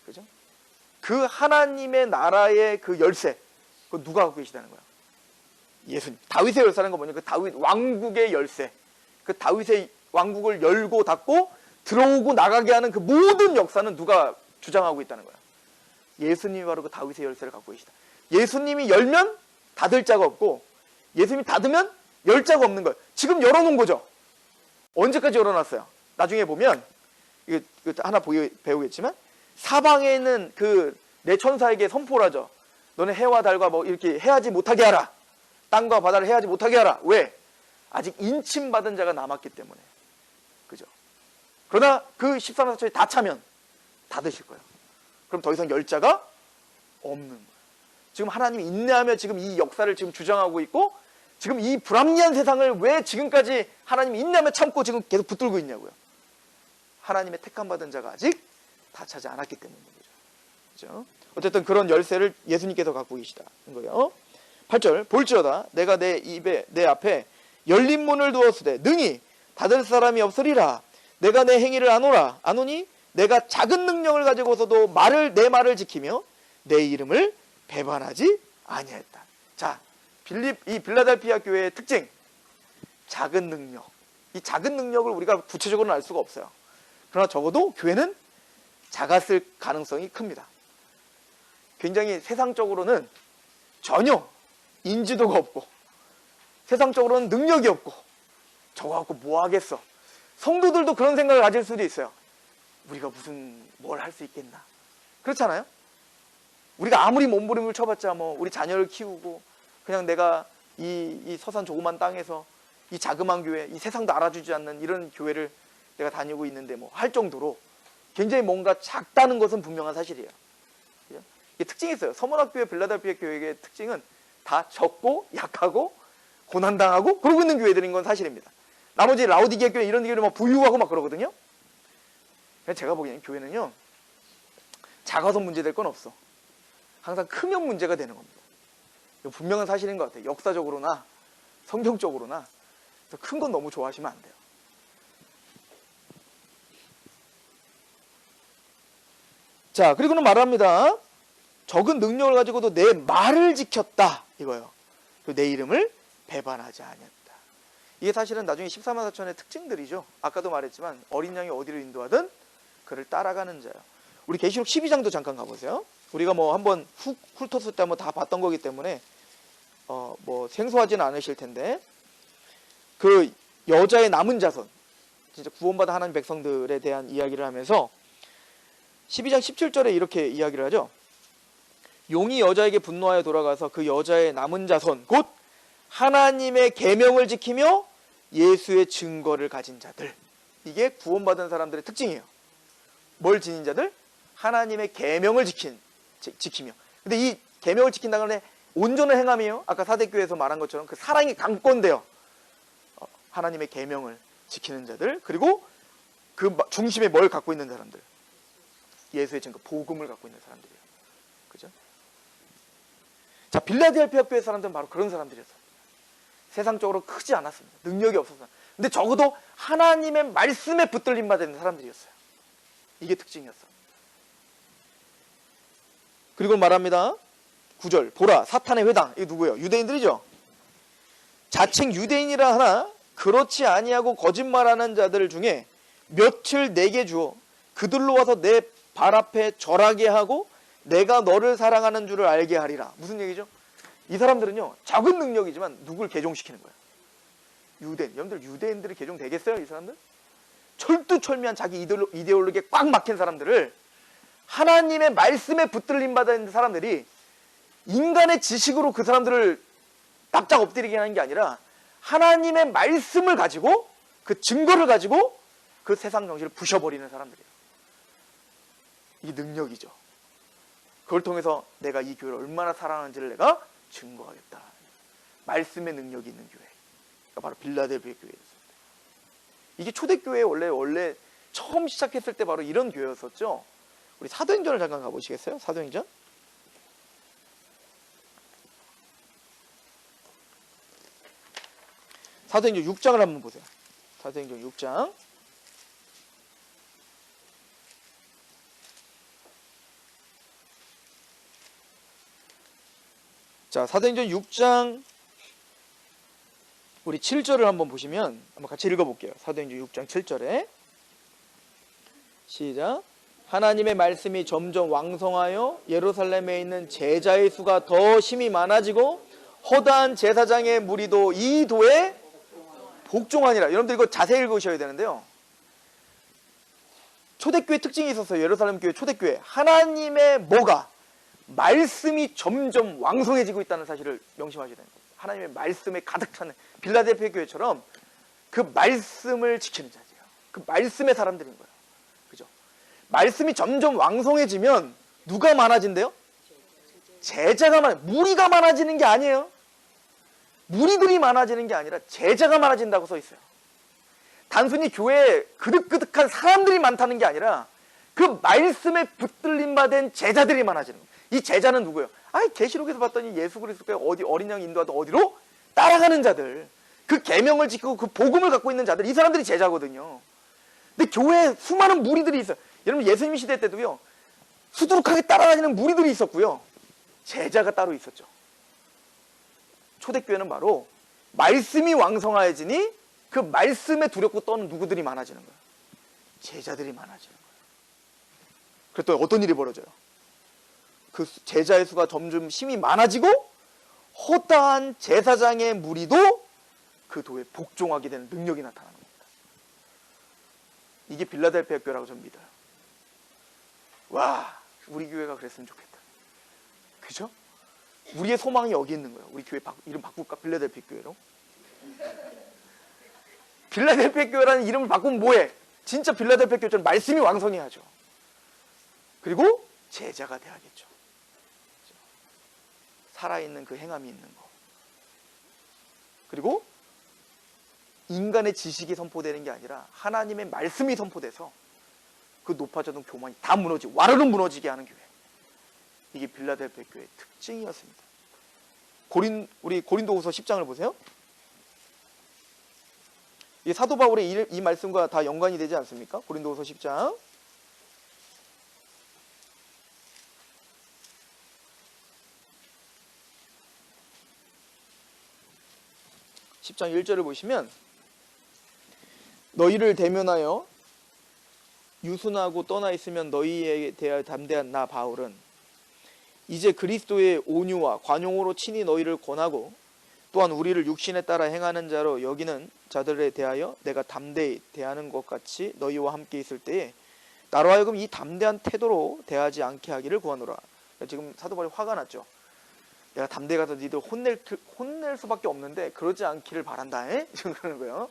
그죠? 그 하나님의 나라의 그 열쇠, 그거 누가 갖고 계시다는 거야? 예수님. 다윗의 열쇠라는 건 뭐냐? 그 다윗 왕국의 열쇠. 그 다윗의 왕국을 열고 닫고 들어오고 나가게 하는 그 모든 역사는 누가 주장하고 있다는 거야? 예수님이 바로 그 다윗의 열쇠를 갖고 계시다. 예수님이 열면 닫을 자가 없고 예수님이 닫으면 열 자가 없는 거예요. 지금 열어놓은 거죠. 언제까지 열어놨어요? 나중에 보면 이거 하나 배우겠지만 사방에 있는 그 내 천사에게 선포를 하죠. 너네 해와 달과 뭐 이렇게 해하지 못하게 하라. 땅과 바다를 해하지 못하게 하라. 왜? 아직 인침받은 자가 남았기 때문에. 그죠? 그러나 그 13사초에 다 차면 닫으실 거예요. 그럼 더 이상 열 자가 없는 거예요. 지금 하나님이 인내하며 지금 이 역사를 지금 주장하고 있고 지금 이 불합리한 세상을 왜 지금까지 하나님이 인내하며 참고 지금 계속 붙들고 있냐고요. 하나님의 택함받은 자가 아직 다 차지 않았기 때문인 거죠. 그렇죠? 어쨌든 그런 열쇠를 예수님께서 갖고 계시다는 거예요. 8절 볼지어다 내가 내 앞에 열린 문을 두었으되 능히 닫을 사람이 없으리라. 내가 내 행위를 아노니 내가 작은 능력을 가지고서도 내 말을 지키며 내 이름을 배반하지 아니하였다. 자, 이 빌라델피아 교회의 특징, 작은 능력. 이 작은 능력을 우리가 구체적으로는 알 수가 없어요. 그러나 적어도 교회는 작았을 가능성이 큽니다. 굉장히 세상적으로는 전혀 인지도가 없고 세상적으로는 능력이 없고 저거 갖고 뭐 하겠어. 성도들도 그런 생각을 가질 수도 있어요. 우리가 뭘 할 수 있겠나. 그렇잖아요. 우리가 아무리 몸부림을 쳐봤자 뭐 우리 자녀를 키우고 그냥 내가 이 서산 조그만 땅에서 이 자그마한 교회, 이 세상도 알아주지 않는 이런 교회를 내가 다니고 있는데 뭐 할 정도로 굉장히 뭔가 작다는 것은 분명한 사실이에요. 이게 특징이 있어요. 서문학교회, 빌라델피아 교회의 특징은 다 적고 약하고 고난당하고 그러고 있는 교회들인 건 사실입니다. 나머지 라오디게아 교회 이런 교회는 막 부유하고 막 그러거든요. 제가 보기에는 교회는요 작아서 문제될 건 없어. 항상 크면 문제가 되는 겁니다. 이거 분명한 사실인 것 같아요. 역사적으로나 성경적으로나 큰 건 너무 좋아하시면 안 돼요. 자, 그리고는 말합니다. 적은 능력을 가지고도 내 말을 지켰다 이거예요. 그리고 내 이름을 배반하지 아니었다. 이게 사실은 나중에 14만 4천의 특징들이죠. 아까도 말했지만 어린 양이 어디로 인도하든 그를 따라가는 자요. 우리 계시록 12장도 잠깐 가보세요. 우리가 뭐 한번 훑었을 때 한번 다 봤던 거기 때문에 뭐 생소하지는 않으실 텐데 그 여자의 남은 자손 진짜 구원받은 하나님 백성들에 대한 이야기를 하면서 12장 17절에 이렇게 이야기를 하죠. 용이 여자에게 분노하여 돌아가서 그 여자의 남은 자손 곧 하나님의 계명을 지키며 예수의 증거를 가진 자들. 이게 구원받은 사람들의 특징이에요. 뭘 지닌 자들? 하나님의 계명을 지키며. 근데 이 계명을 지킨다는 건 온전을 행함이에요. 아까 사대교회에서 말한 것처럼 그 사랑이 강권돼요. 하나님의 계명을 지키는 자들. 그리고 그 중심에 뭘 갖고 있는 사람들? 예수의 증거, 복음을 갖고 있는 사람들이에요. 그죠? 자, 빌라델피아 교회 사람들은 바로 그런 사람들이었어요. 세상적으로 크지 않았습니다. 능력이 없었어요. 근데 적어도 하나님의 말씀에 붙들림 받은 사람들이었어요. 이게 특징이었어요. 그리고 말합니다. 9절 보라 사탄의 회당. 이게 누구예요? 유대인들이죠. 자칭 유대인이라 하나 그렇지 아니하고 거짓말하는 자들 중에 며칠 내게 주어 그들로 와서 내 발 앞에 절하게 하고 내가 너를 사랑하는 줄을 알게 하리라. 무슨 얘기죠? 이 사람들은요 작은 능력이지만 누굴 개종시키는 거예요? 유대인. 여러분들 유대인들이 개종되겠어요? 이 사람들? 철두철미한 자기 이데올로기에 꽉 막힌 사람들을 하나님의 말씀에 붙들림 받은 사람들이 인간의 지식으로 그 사람들을 납작 엎드리게 하는 게 아니라 하나님의 말씀을 가지고 그 증거를 가지고 그 세상 정신을 부셔버리는 사람들이에요. 이 능력이죠. 그걸 통해서 내가 이 교회를 얼마나 사랑하는지를 내가 증거하겠다. 말씀의 능력이 있는 교회. 그러니까 바로 빌라델피아 교회였습니다. 이게 초대교회 원래 처음 시작했을 때 바로 이런 교회였었죠. 우리 사도행전을 잠깐 가보시겠어요? 사도행전? 사도행전 6장을 한번 보세요. 사도행전 6장. 자, 사도행전 6장 우리 7절을 한번 보시면 한번 같이 읽어볼게요. 사도행전 6장 7절에 시작. 하나님의 말씀이 점점 왕성하여 예루살렘에 있는 제자의 수가 더 심히 많아지고 허다한 제사장의 무리도 이 도에 복종하니라. 여러분들 이거 자세히 읽으셔야 되는데요. 초대교회 특징이 있었어요. 예루살렘 교회 초대교회. 하나님의 뭐가? 말씀이 점점 왕성해지고 있다는 사실을 명심하셔야 됩니다. 하나님의 말씀에 가득 차는 빌라델피아 교회처럼 그 말씀을 지키는 자세요. 그 말씀의 사람들인 거예요. 그죠? 말씀이 점점 왕성해지면 누가 많아진대요? 무리가 많아지는 게 아니에요. 무리들이 많아지는 게 아니라 제자가 많아진다고 써 있어요. 단순히 교회에 그득그득한 사람들이 많다는 게 아니라 그 말씀에 붙들림 받은 제자들이 많아지는 거예요. 이 제자는 누구예요? 계시록에서 봤더니 예수 그리스도가 어린 양 인도하던 어디로? 따라가는 자들. 그 계명을 지키고 그 복음을 갖고 있는 자들. 이 사람들이 제자거든요. 근데 교회에 수많은 무리들이 있어요. 여러분 예수님 시대 때도요. 수두룩하게 따라다니는 무리들이 있었고요. 제자가 따로 있었죠. 초대교회는 바로 말씀이 왕성해지니 그 말씀에 두렵고 떠는 누구들이 많아지는 거예요. 제자들이 많아지는 거예요. 그랬더니 어떤 일이 벌어져요? 그 제자의 수가 점점 힘이 많아지고 허다한 제사장의 무리도 그 도에 복종하게 되는 능력이 나타나는 겁니다. 이게 빌라델피아 교회라고 저는 믿어요. 와, 우리 교회가 그랬으면 좋겠다. 그죠? 우리의 소망이 여기 있는 거예요. 우리 교회 이름 바꿀까? 빌라델피아 교회로. 빌라델피아 교회라는 이름을 바꾸면 뭐해? 진짜 빌라델피아 교회처럼 말씀이 왕성해야죠. 그리고 제자가 돼야겠죠. 살아있는 그 행함이 있는 거. 그리고 인간의 지식이 선포되는 게 아니라 하나님의 말씀이 선포돼서 그 높아졌던 교만이 다 와르르 무너지게 하는 교회. 이게 빌라델피아 교회의 특징이었습니다. 우리 고린도후서 10장을 보세요. 이 사도 바울의 이 말씀과 다 연관이 되지 않습니까? 고린도후서 10장. (10장) 1절을 보시면 너희를 대면하여 유순하고 떠나 있으면 너희에 대하여 담대한 나 바울은 이제 그리스도의 온유와 관용으로 친히 너희를 권하고 또한 우리를 육신에 따라 행하는 자로 여기는 자들에 대하여 내가 담대히 대하는 것 같이 너희와 함께 있을 때에 나로 하여금 이 담대한 태도로 대하지 않게 하기를 구하노라. 지금 사도 바울이 화가 났죠. 내가 담대히 가서 니들 혼낼 수밖에 없는데 그러지 않기를 바란다. 그러는 거예요.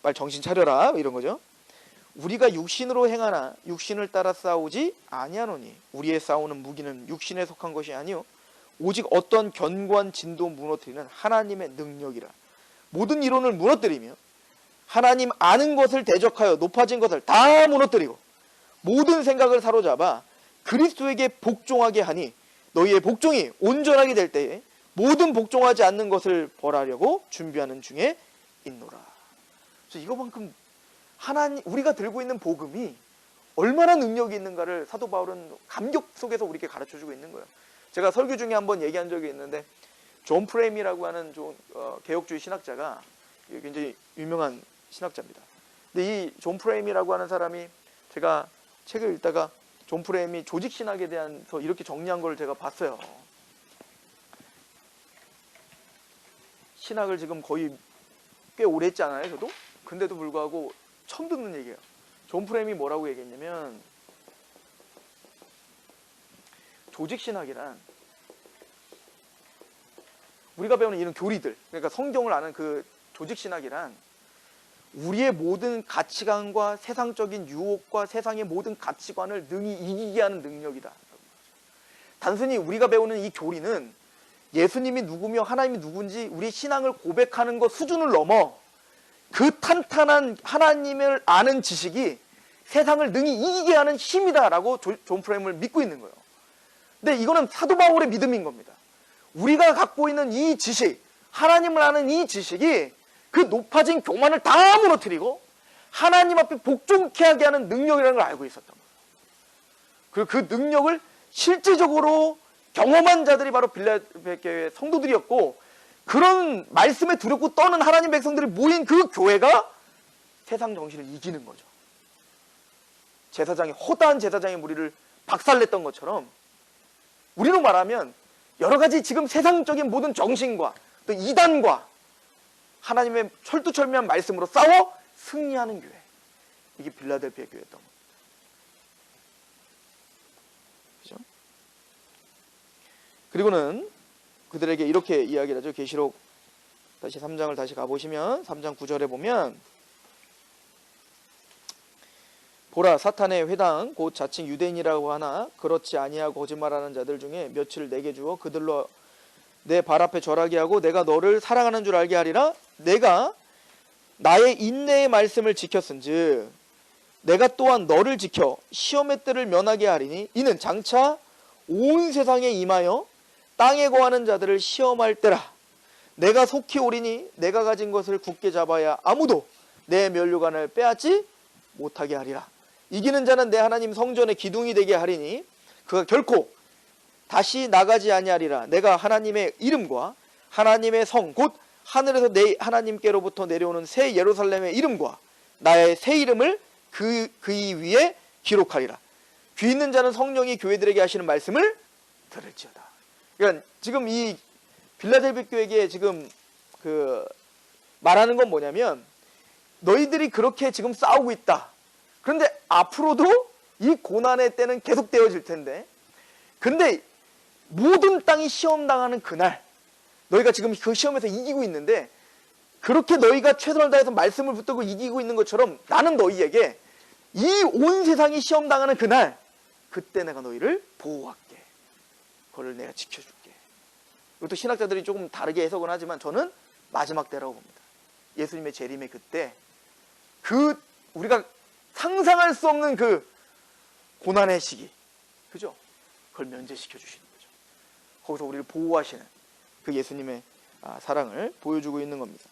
빨리 정신 차려라 이런 거죠. 우리가 육신으로 행하나 육신을 따라 싸우지 아니하노니 우리의 싸우는 무기는 육신에 속한 것이 아니요 오직 어떤 견고한 진도 무너뜨리는 하나님의 능력이라. 모든 이론을 무너뜨리며 하나님 아는 것을 대적하여 높아진 것을 다 무너뜨리고 모든 생각을 사로잡아 그리스도에게 복종하게 하니 너희의 복종이 온전하게 될 때에 모든 복종하지 않는 것을 벌하려고 준비하는 중에 있노라. 그래서 이거만큼 우리가 들고 있는 복음이 얼마나 능력이 있는가를 사도 바울은 감격 속에서 우리에게 가르쳐주고 있는 거예요. 제가 설교 중에 한번 얘기한 적이 있는데 존 프레임이라고 하는 개혁주의 신학자가 굉장히 유명한 신학자입니다. 근데 이 존 프레임이라고 하는 사람이 제가 책을 읽다가 존 프레임이 조직신학에 대해서 이렇게 정리한 걸 제가 봤어요. 신학을 지금 거의 꽤 오래 했잖아요, 저도. 근데도 불구하고 처음 듣는 얘기예요. 존 프레임이 뭐라고 얘기했냐면 조직신학이란 우리가 배우는 이런 교리들, 그러니까 성경을 아는 그 조직신학이란 우리의 모든 가치관과 세상적인 유혹과 세상의 모든 가치관을 능히 이기게 하는 능력이다. 단순히 우리가 배우는 이 교리는 예수님이 누구며 하나님이 누군지 우리 신앙을 고백하는 것 수준을 넘어 그 탄탄한 하나님을 아는 지식이 세상을 능히 이기게 하는 힘이다라고 존 프레임을 믿고 있는 거예요. 근데 이거는 사도 바울의 믿음인 겁니다. 우리가 갖고 있는 이 지식, 하나님을 아는 이 지식이 그 높아진 교만을 다 무너뜨리고 하나님 앞에 복종케 하게 하는 능력이라는 걸 알고 있었던 거예요. 그리고 그 능력을 실질적으로 경험한 자들이 바로 빌라델피아 교회의 성도들이었고, 그런 말씀에 두렵고 떠는 하나님 백성들이 모인 그 교회가 세상 정신을 이기는 거죠. 허다한 제사장의 무리를 박살냈던 것처럼 우리로 말하면 여러 가지 지금 세상적인 모든 정신과 또 이단과 하나님의 철두철미한 말씀으로 싸워 승리하는 교회. 이게 빌라델피아 교회였던 겁니다. 그죠? 그리고는 그들에게 이렇게 이야기를 하죠. 계시록 다시 3장을 다시 가보시면 3장 9절에 보면 보라 사탄의 회당 곧 자칭 유대인이라고 하나 그렇지 아니하고 거짓말하는 자들 중에 며칠 내게 주어 그들로 내 발 앞에 절하게 하고 내가 너를 사랑하는 줄 알게 하리라. 내가 나의 인내의 말씀을 지켰은즉 내가 또한 너를 지켜 시험의 때를 면하게 하리니 이는 장차 온 세상에 임하여 땅에 거하는 자들을 시험할 때라. 내가 속히 오리니 내가 가진 것을 굳게 잡아야 아무도 내 면류관을 빼앗지 못하게 하리라. 이기는 자는 내 하나님 성전의 기둥이 되게 하리니 그가 결코 다시 나가지 아니하리라. 내가 하나님의 이름과 하나님의 성 곧 하늘에서 내 하나님께로부터 내려오는 새 예루살렘의 이름과 나의 새 이름을 그이 위에 기록하리라. 귀 있는 자는 성령이 교회들에게 하시는 말씀을 들을지어다. 그러니까 지금 이 빌라델비 교회에게 지금 말하는 건 뭐냐면 너희들이 그렇게 지금 싸우고 있다. 그런데 앞으로도 이 고난의 때는 계속되어질 텐데 근데 모든 땅이 시험당하는 그날 너희가 지금 그 시험에서 이기고 있는데 그렇게 너희가 최선을 다해서 말씀을 붙들고 이기고 있는 것처럼 나는 너희에게 이 온 세상이 시험당하는 그날 그때 내가 너희를 보호할게. 그걸 내가 지켜줄게. 이것도 신학자들이 조금 다르게 해석은 하지만 저는 마지막 때라고 봅니다. 예수님의 재림의 그때 우리가 상상할 수 없는 그 고난의 시기 그죠? 그걸 면제시켜 주시는 거죠. 거기서 우리를 보호하시는 그 예수님의 사랑을 보여주고 있는 겁니다.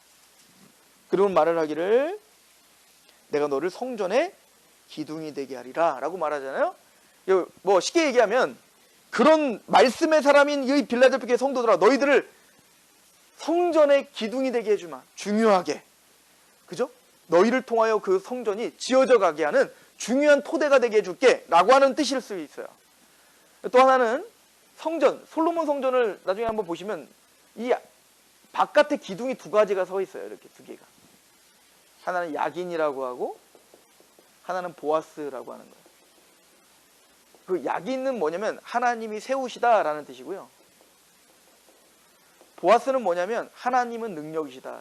그리고 말을 하기를 내가 너를 성전의 기둥이 되게 하리라 라고 말하잖아요. 뭐 쉽게 얘기하면 그런 말씀의 사람인 이 빌라델피아 교회 성도들아 너희들을 성전의 기둥이 되게 해주마. 중요하게 그죠? 너희를 통하여 그 성전이 지어져 가게 하는 중요한 토대가 되게 해줄게 라고 하는 뜻일 수 있어요. 또 하나는 성전, 솔로몬 성전을 나중에 한번 보시면 이 바깥에 기둥이 두 가지가 서 있어요. 이렇게 두 개가. 하나는 야긴이라고 하고 하나는 보아스라고 하는 거예요. 그 야긴은 뭐냐면 하나님이 세우시다라는 뜻이고요. 보아스는 뭐냐면 하나님은 능력이시다.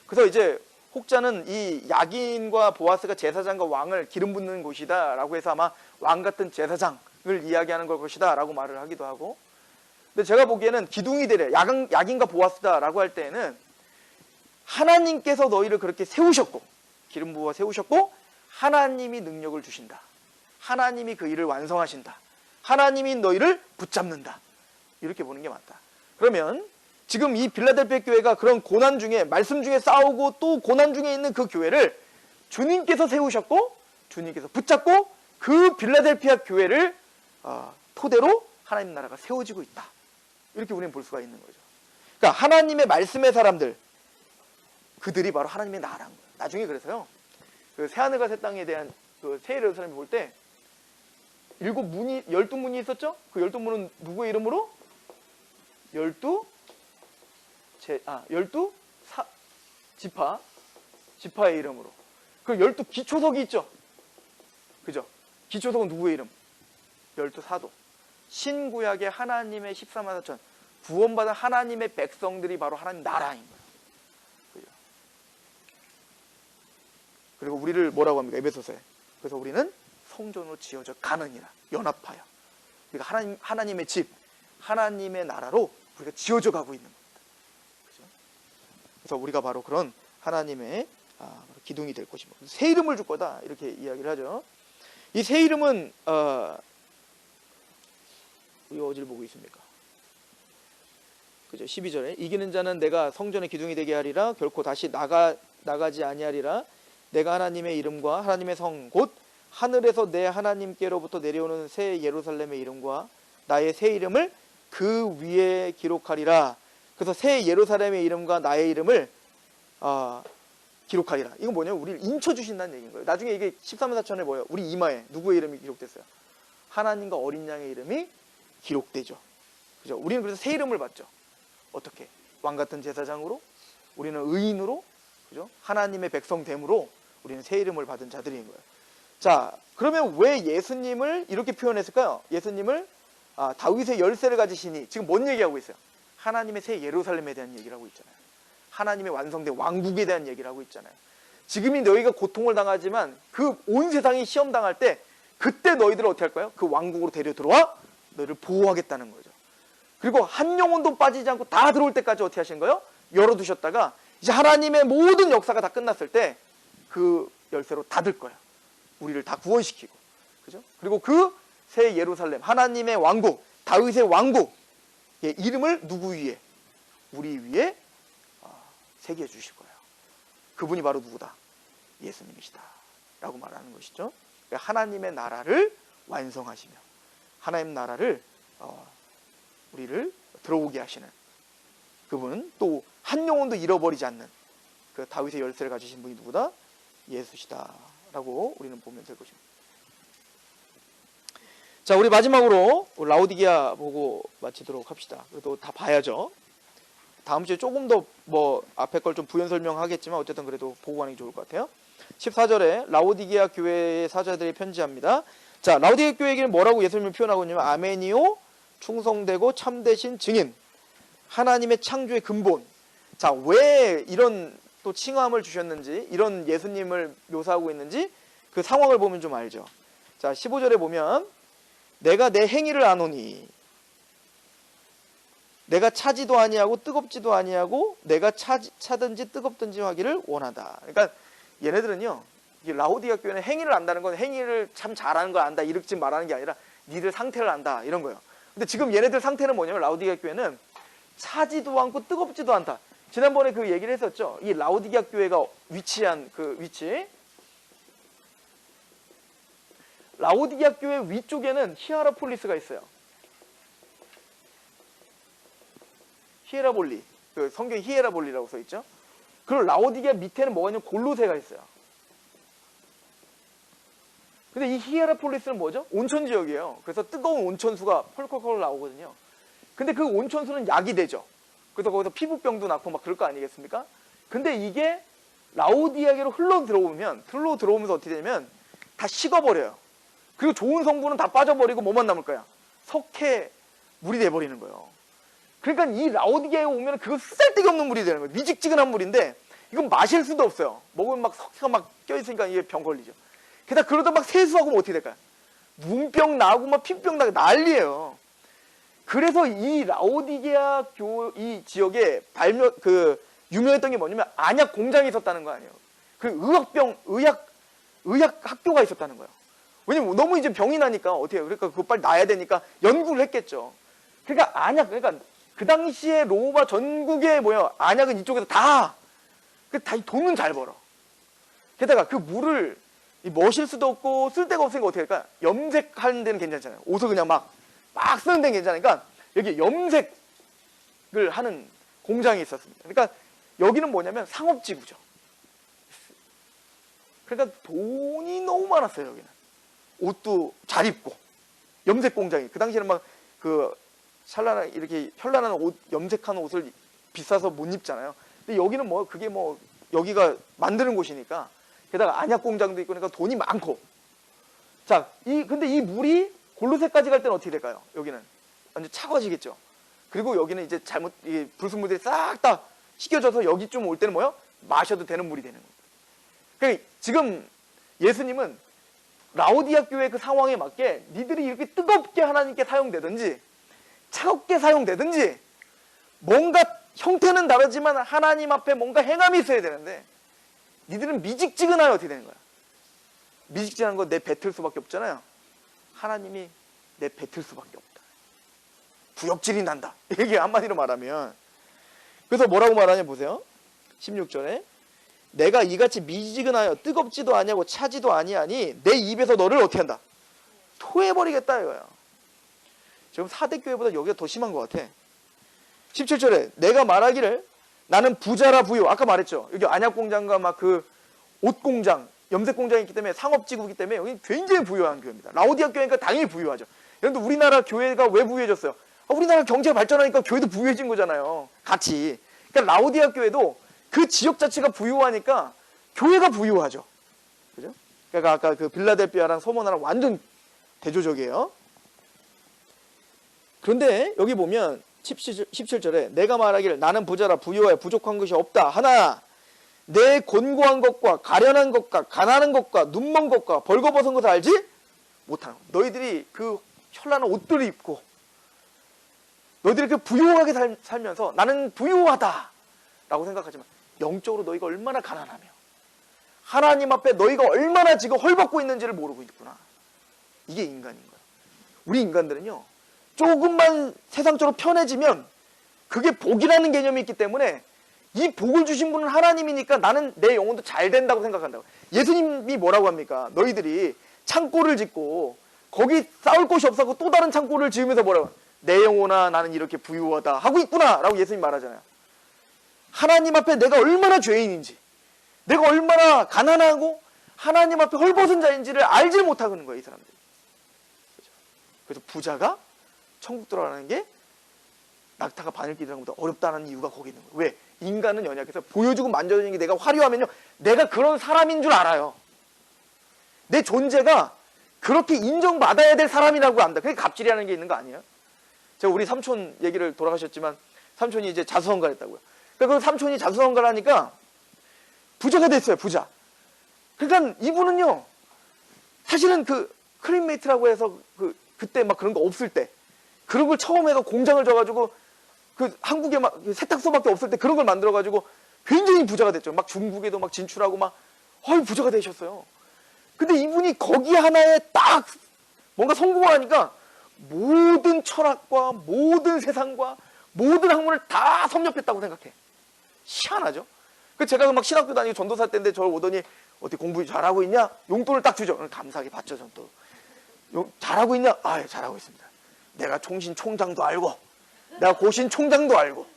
그래서 이제 혹자는 이 야긴과 보아스가 제사장과 왕을 기름 붓는 곳이다 라고 해서 아마 왕 같은 제사장을 이야기하는 걸 것이다 라고 말을 하기도 하고 근데 제가 보기에는 기둥이 되래 야긴과 보아스다 라고 할 때에는 하나님께서 너희를 그렇게 세우셨고 기름 부어 세우셨고 하나님이 능력을 주신다. 하나님이 그 일을 완성하신다. 하나님이 너희를 붙잡는다. 이렇게 보는 게 맞다. 그러면 지금 이 빌라델피아 교회가 그런 고난 중에 말씀 중에 싸우고 또 고난 중에 있는 그 교회를 주님께서 세우셨고 주님께서 붙잡고 그 빌라델피아 교회를 토대로 하나님 나라가 세워지고 있다. 이렇게 우리는 볼 수가 있는 거죠. 그러니까 하나님의 말씀의 사람들 그들이 바로 하나님의 나라인 거예요. 나중에 그래서요. 그 새하늘과 새 땅에 대한 그 새 예루살렘을 볼 때 12문이 있었죠? 그 12문은 누구의 이름으로? 12지파의 이름으로. 그 12기초석이 있죠? 그죠? 기초석은 누구의 이름? 12사도. 신구약의 하나님의 14만 4천 구원받은 하나님의 백성들이 바로 하나님 나라인 거예요. 그죠? 그리고 우리를 뭐라고 합니까? 에베소서에. 그래서 우리는 성전으로 지어져 가느니라. 연합하여. 우리가 하나님의 집, 하나님의 나라로 우리가 지어져 가고 있는 겁니다. 그죠? 그래서 우리가 바로 그런 하나님의 기둥이 될 것이고 새 이름을 줄 거다 이렇게 이야기를 하죠. 이 새 이름은 우리 어디를 보고 있습니까? 그죠? 12절에 이기는 자는 내가 성전의 기둥이 되게 하리라. 결코 다시 나가지 아니하리라. 내가 하나님의 이름과 하나님의 성 곧 하늘에서 내 하나님께로부터 내려오는 새 예루살렘의 이름과 나의 새 이름을 그 위에 기록하리라. 그래서 새 예루살렘의 이름과 나의 이름을 기록하리라. 이건 뭐냐면 우리를 인쳐주신다는 얘기인 거예요. 나중에 이게 13만 4천에 뭐예요? 우리 이마에 누구의 이름이 기록됐어요? 하나님과 어린 양의 이름이 기록되죠. 그죠? 우리는 그래서 새 이름을 받죠. 어떻게? 왕 같은 제사장으로, 우리는 의인으로, 그죠? 하나님의 백성됨으로 우리는 새 이름을 받은 자들인 거예요. 자, 그러면 왜 예수님을 이렇게 표현했을까요? 예수님을 다윗의 열쇠를 가지시니 지금 뭔 얘기하고 있어요? 하나님의 새 예루살렘에 대한 얘기를 하고 있잖아요. 하나님의 완성된 왕국에 대한 얘기를 하고 있잖아요. 지금이 너희가 고통을 당하지만 그 온 세상이 시험 당할 때 그때 너희들을 어떻게 할 거예요? 그 왕국으로 데려 들어와 너희를 보호하겠다는 거죠. 그리고 한 영혼도 빠지지 않고 다 들어올 때까지 어떻게 하신 거예요? 열어두셨다가 이제 하나님의 모든 역사가 다 끝났을 때 그 열쇠로 닫을 거예요. 우리를 다 구원시키고. 그죠? 그리고 그 새 예루살렘, 하나님의 왕국, 다윗의 왕국의 이름을 누구 위에? 우리 위에 새겨 주실 거예요. 그분이 바로 누구다? 예수님이시다 라고 말하는 것이죠. 그러니까 하나님의 나라를 완성하시며 하나님 나라를 우리를 들어오게 하시는 그분은 또 한 영혼도 잃어버리지 않는 그 다윗의 열쇠를 가지신 분이 누구다? 예수시다 라고 우리는 보면 될 것입니다. 자, 우리 마지막으로 라오디게아 보고 마치도록 합시다. 그래도 다 봐야죠. 다음 주에 조금 더 뭐 앞에 걸 좀 부연 설명하겠지만 어쨌든 그래도 보고 가는 게 좋을 것 같아요. 14절에 라오디게아 교회의 사자들이 편지합니다. 자, 라오디게아 교회에게는 뭐라고 예수님을 표현하고 있냐면 아멘이요, 충성되고 참되신 증인, 하나님의 창조의 근본. 자, 왜 이런 또 칭함을 주셨는지, 이런 예수님을 묘사하고 있는지 그 상황을 보면 좀 알죠. 자, 15절에 보면 내가 내 행위를 아노니 내가 차지도 아니하고 뜨겁지도 아니하고 내가 차든지 뜨겁든지 하기를 원하다. 그러니까 얘네들은요, 라오디게아 교회는 행위를 안다는 건 행위를 참 잘하는 걸 안다 이렇게 말하는 게 아니라 니들 상태를 안다 이런 거예요. 근데 지금 얘네들 상태는 뭐냐면 라오디게아 교회는 차지도 않고 뜨겁지도 않다. 지난번에 그 얘기를 했었죠. 이 라오디게아 교회가 위치한 그 위치, 라오디게아 교회 위쪽에는 히에라폴리스가 있어요. 히에라볼리, 그 성경에 히에라볼리라고 써 있죠. 그리고 라오디게아 밑에는 뭐가 있냐면 골로새가 있어요. 근데 이 히에라폴리스는 뭐죠? 온천 지역이에요. 그래서 뜨거운 온천수가 펄펄펄 나오거든요. 근데 그 온천수는 약이 되죠. 그래서 거기서 피부병도 낳고 막 그럴 거 아니겠습니까? 근데 이게 라오디게아로 흘러 들어오면서 어떻게 되냐면 다 식어버려요. 그리고 좋은 성분은 다 빠져버리고 뭐만 남을 거야? 석회 물이 돼버리는 거예요. 그러니까 이 라오디게아에 오면 그거 쓰잘데기 없는 물이 되는 거예요. 미직지근한 물인데 이건 마실 수도 없어요. 먹으면 막 석회가 막 껴있으니까 이게 병 걸리죠. 게다가 그러다 막 세수하고 뭐 어떻게 될까요? 눈병 나고 막 피부병 나고 난리예요. 그래서 이 라오디게아 이 지역에 유명했던 게 뭐냐면 안약 공장이 있었다는 거 아니에요. 그 의학 학교가 있었다는 거예요. 왜냐면 너무 이제 병이 나니까 어떻게 해요? 그러니까 그거 빨리 나야 되니까 연구를 했겠죠. 그러니까 그 당시에 로마 전국에 안약은 이쪽에서 다 돈은 잘 벌어. 게다가 그 물을 머실 수도 없고 쓸 데가 없으니까 어떻게 할까? 염색하는 데는 괜찮잖아요. 옷을 그냥 막 쓰는 데는 괜찮으니까 여기 염색을 하는 공장이 있었습니다. 그러니까 여기는 뭐냐면 상업지구죠. 그러니까 돈이 너무 많았어요. 여기는 옷도 잘 입고 염색 공장이 그 당시에는 막 그 찰나는 이렇게 현란한 옷 염색하는 옷을 비싸서 못 입잖아요. 근데 여기는 여기가 만드는 곳이니까 게다가 안약 공장도 있고 그러니까 돈이 많고. 자, 근데 이 물이 골로새까지 갈 때는 어떻게 될까요? 여기는 완전 차가워지겠죠. 그리고 여기는 이제 불순물들이 싹 다 씻겨져서 여기쯤 올 때는 마셔도 되는 물이 되는 거예요. 그러니까 지금 예수님은 라오디게아 교회 그 상황에 맞게 니들이 이렇게 뜨겁게 하나님께 사용되든지 차갑게 사용되든지 뭔가 형태는 다르지만 하나님 앞에 뭔가 행함이 있어야 되는데 니들은 미직지근하여 어떻게 되는 거야? 미직지근한 거 내 뱉을 수밖에 없잖아요. 하나님이 내 뱉을 수밖에 없다. 구역질이 난다. 이게 한마디로 말하면. 그래서 뭐라고 말하냐 보세요. 16절에 내가 이같이 미지근하여 뜨겁지도 아니하고 차지도 아니하니 내 입에서 너를 어떻게 한다? 토해버리겠다 이거야. 지금 4대 교회보다 여기가 더 심한 것 같아. 17절에 내가 말하기를 나는 부자라 부유. 아까 말했죠. 여기 안약공장과 막 그 옷공장, 염색공장이 있기 때문에 상업지구이기 때문에 여기 굉장히 부유한 교회입니다. 라오디게아 교회니까 당연히 부유하죠. 여러분들 우리나라 교회가 왜 부유해졌어요? 우리나라 경제가 발전하니까 교회도 부유해진 거잖아요. 같이. 그러니까 라오디게아 교회도 그 지역 자체가 부유하니까 교회가 부유하죠. 그죠? 그러니까 아까 그 빌라델피아랑 소모나랑 완전 대조적이에요. 그런데 여기 보면 17절에 내가 말하기를 나는 부자라 부유하여 부족한 것이 없다 하나 내 곤고한 것과 가련한 것과 가난한 것과 눈먼 것과 벌거벗은 것을 알지 못하는 것. 너희들이 그 현란한 옷들을 입고 너희들이 그 부유하게 살면서 나는 부유하다 라고 생각하지만 영적으로 너희가 얼마나 가난하며 하나님 앞에 너희가 얼마나 지금 헐벗고 있는지를 모르고 있구나. 이게 인간인 거야. 우리 인간들은요, 조금만 세상적으로 편해지면 그게 복이라는 개념이 있기 때문에 이 복을 주신 분은 하나님이니까 나는 내 영혼도 잘 된다고 생각한다고. 예수님이 뭐라고 합니까? 너희들이 창고를 짓고 거기 쌓을 곳이 없어서 또 다른 창고를 지으면서 뭐라고 해요? 내 영혼아 나는 이렇게 부유하다 하고 있구나 라고 예수님 말하잖아요. 하나님 앞에 내가 얼마나 죄인인지, 내가 얼마나 가난하고 하나님 앞에 헐벗은 자인지를 알지 못하는 거예요, 이 사람들이. 그래서 부자가 천국 들어가는 게 낙타가 바늘 끼는 것보다 어렵다는 이유가 거기 있는 거예요. 왜? 인간은 연약해서 보여주고 만져주는 게 내가 화려하면요, 내가 그런 사람인 줄 알아요. 내 존재가 그렇게 인정받아야 될 사람이라고 안다. 그게 갑질이라는 게 있는 거 아니에요? 제가 우리 삼촌 얘기를 돌아가셨지만 삼촌이 이제 자수성가를 했다고요. 그러니까 그 삼촌이 자수성가를 하니까 부자가 됐어요, 부자. 그러니까 이분은요, 사실은 그 클린메이트라고 해서 그때 막 그런 거 없을 때, 그런 걸 처음 해가 공장을 져가지고 그 한국에 막 세탁소밖에 없을 때 그런 걸 만들어가지고 굉장히 부자가 됐죠. 막 중국에도 막 진출하고 막 부자가 되셨어요. 근데 이분이 거기 하나에 딱 뭔가 성공을 하니까 모든 철학과 모든 세상과 모든 학문을 다 섭렵했다고 생각해. 희한하죠? 제가 막 신학교 다니고 전도사 때인데 저를 오더니 어떻게 공부 잘하고 있냐? 용돈을 딱 주죠. 감사하게 받죠, 전 또. 잘하고 있냐? 아, 예, 잘하고 있습니다. 내가 총신 총장도 알고, 내가 고신 총장도 알고,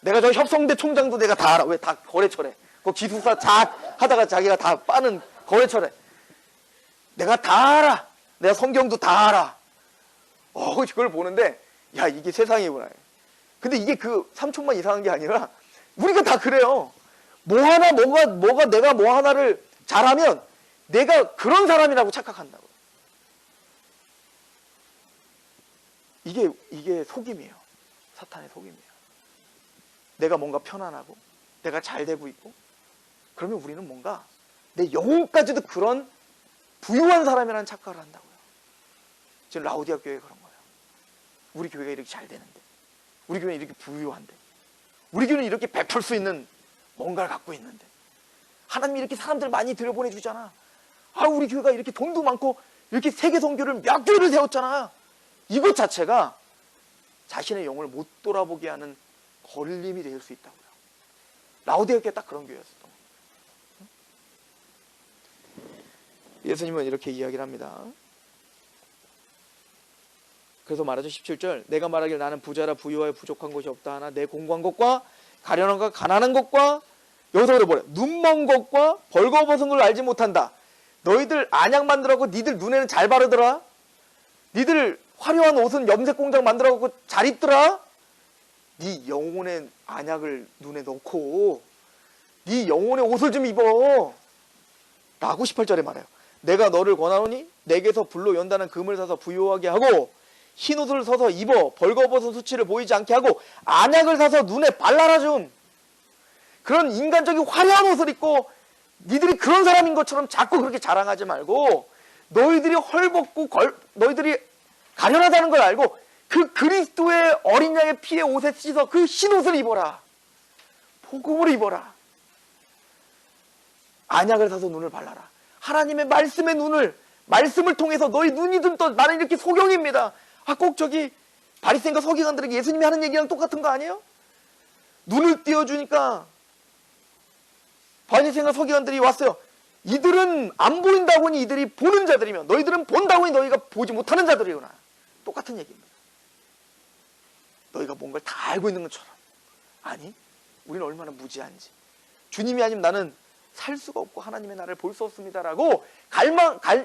내가 저 협성대 총장도 내가 다 알아. 왜? 다 거래처래. 그 기숙사 하다가 자기가 다 빠는 거래처래. 내가 다 알아. 내가 성경도 다 알아. 그걸 보는데, 야, 이게 세상이구나. 근데 이게 그 삼촌만 이상한 게 아니라, 우리가 다 그래요. 뭐가 내가 뭐 하나를 잘하면 내가 그런 사람이라고 착각한다고. 이게 속임이에요. 사탄의 속임이에요. 내가 뭔가 편안하고 내가 잘 되고 있고 그러면 우리는 뭔가 내 영혼까지도 그런 부유한 사람이라는 착각을 한다고요. 지금 라오디아 교회가 그런 거예요. 우리 교회가 이렇게 잘 되는데, 우리 교회는 이렇게 부유한데, 우리 교회는 이렇게 베풀 수 있는 뭔가를 갖고 있는데, 하나님이 이렇게 사람들 많이 들여보내주잖아. 우리 교회가 이렇게 돈도 많고 이렇게 세계 선교를 몇 교회를 세웠잖아. 이것 자체가 자신의 영혼을 못 돌아보게 하는 걸림이 될 수 있다고요. 라오디아 교회가 딱 그런 교회였었던 거예요. 예수님은 이렇게 이야기를 합니다. 그래서 말하죠. 17절, 내가 말하길 나는 부자라 부유하여 부족한 것이 없다 하나 내 공고한 것과 가련한 것과 가난한 것과, 여기서 그래 뭐래, 눈먼 것과 벌거벗은 걸 알지 못한다. 너희들 안약 만들어갖고 니들 눈에는 잘 바르더라. 니들 화려한 옷은 염색 공장 만들어갖고 잘 입더라. 네 영혼의 안약을 눈에 넣고 네 영혼의 옷을 좀 입어 라고 18절에 말해요. 내가 너를 권하노니 내게서 불로 연단한 금을 사서 부유하게 하고 흰옷을 사서 입어 벌거벗은 수치를 보이지 않게 하고 안약을 사서 눈에 발라라 좀. 그런 인간적인 화려한 옷을 입고 니들이 그런 사람인 것처럼 자꾸 그렇게 자랑하지 말고, 너희들이 헐벗고 너희들이 가련하다는 걸 알고 그 그리스도의 어린 양의 피에 옷에 씻어 그 흰옷을 입어라. 복음을 입어라. 안약을 사서 눈을 발라라. 하나님의 말씀의 눈을, 말씀을 통해서 너희 눈이 좀 떠. 나는 이렇게 소경입니다. 꼭 저기 바리새인과 서기관들에게 예수님이 하는 얘기랑 똑같은 거 아니에요? 눈을 띄워주니까 바리새인과 서기관들이 왔어요. 이들은 안 보인다고 하니 이들이 보는 자들이며 너희들은 본다고 하니 너희가 보지 못하는 자들이구나. 똑같은 얘기입니다. 너희가 뭔가를 다 알고 있는 것처럼. 아니, 우리는 얼마나 무지한지. 주님이 아니면 나는 살 수가 없고 하나님의 나를 볼 수 없습니다라고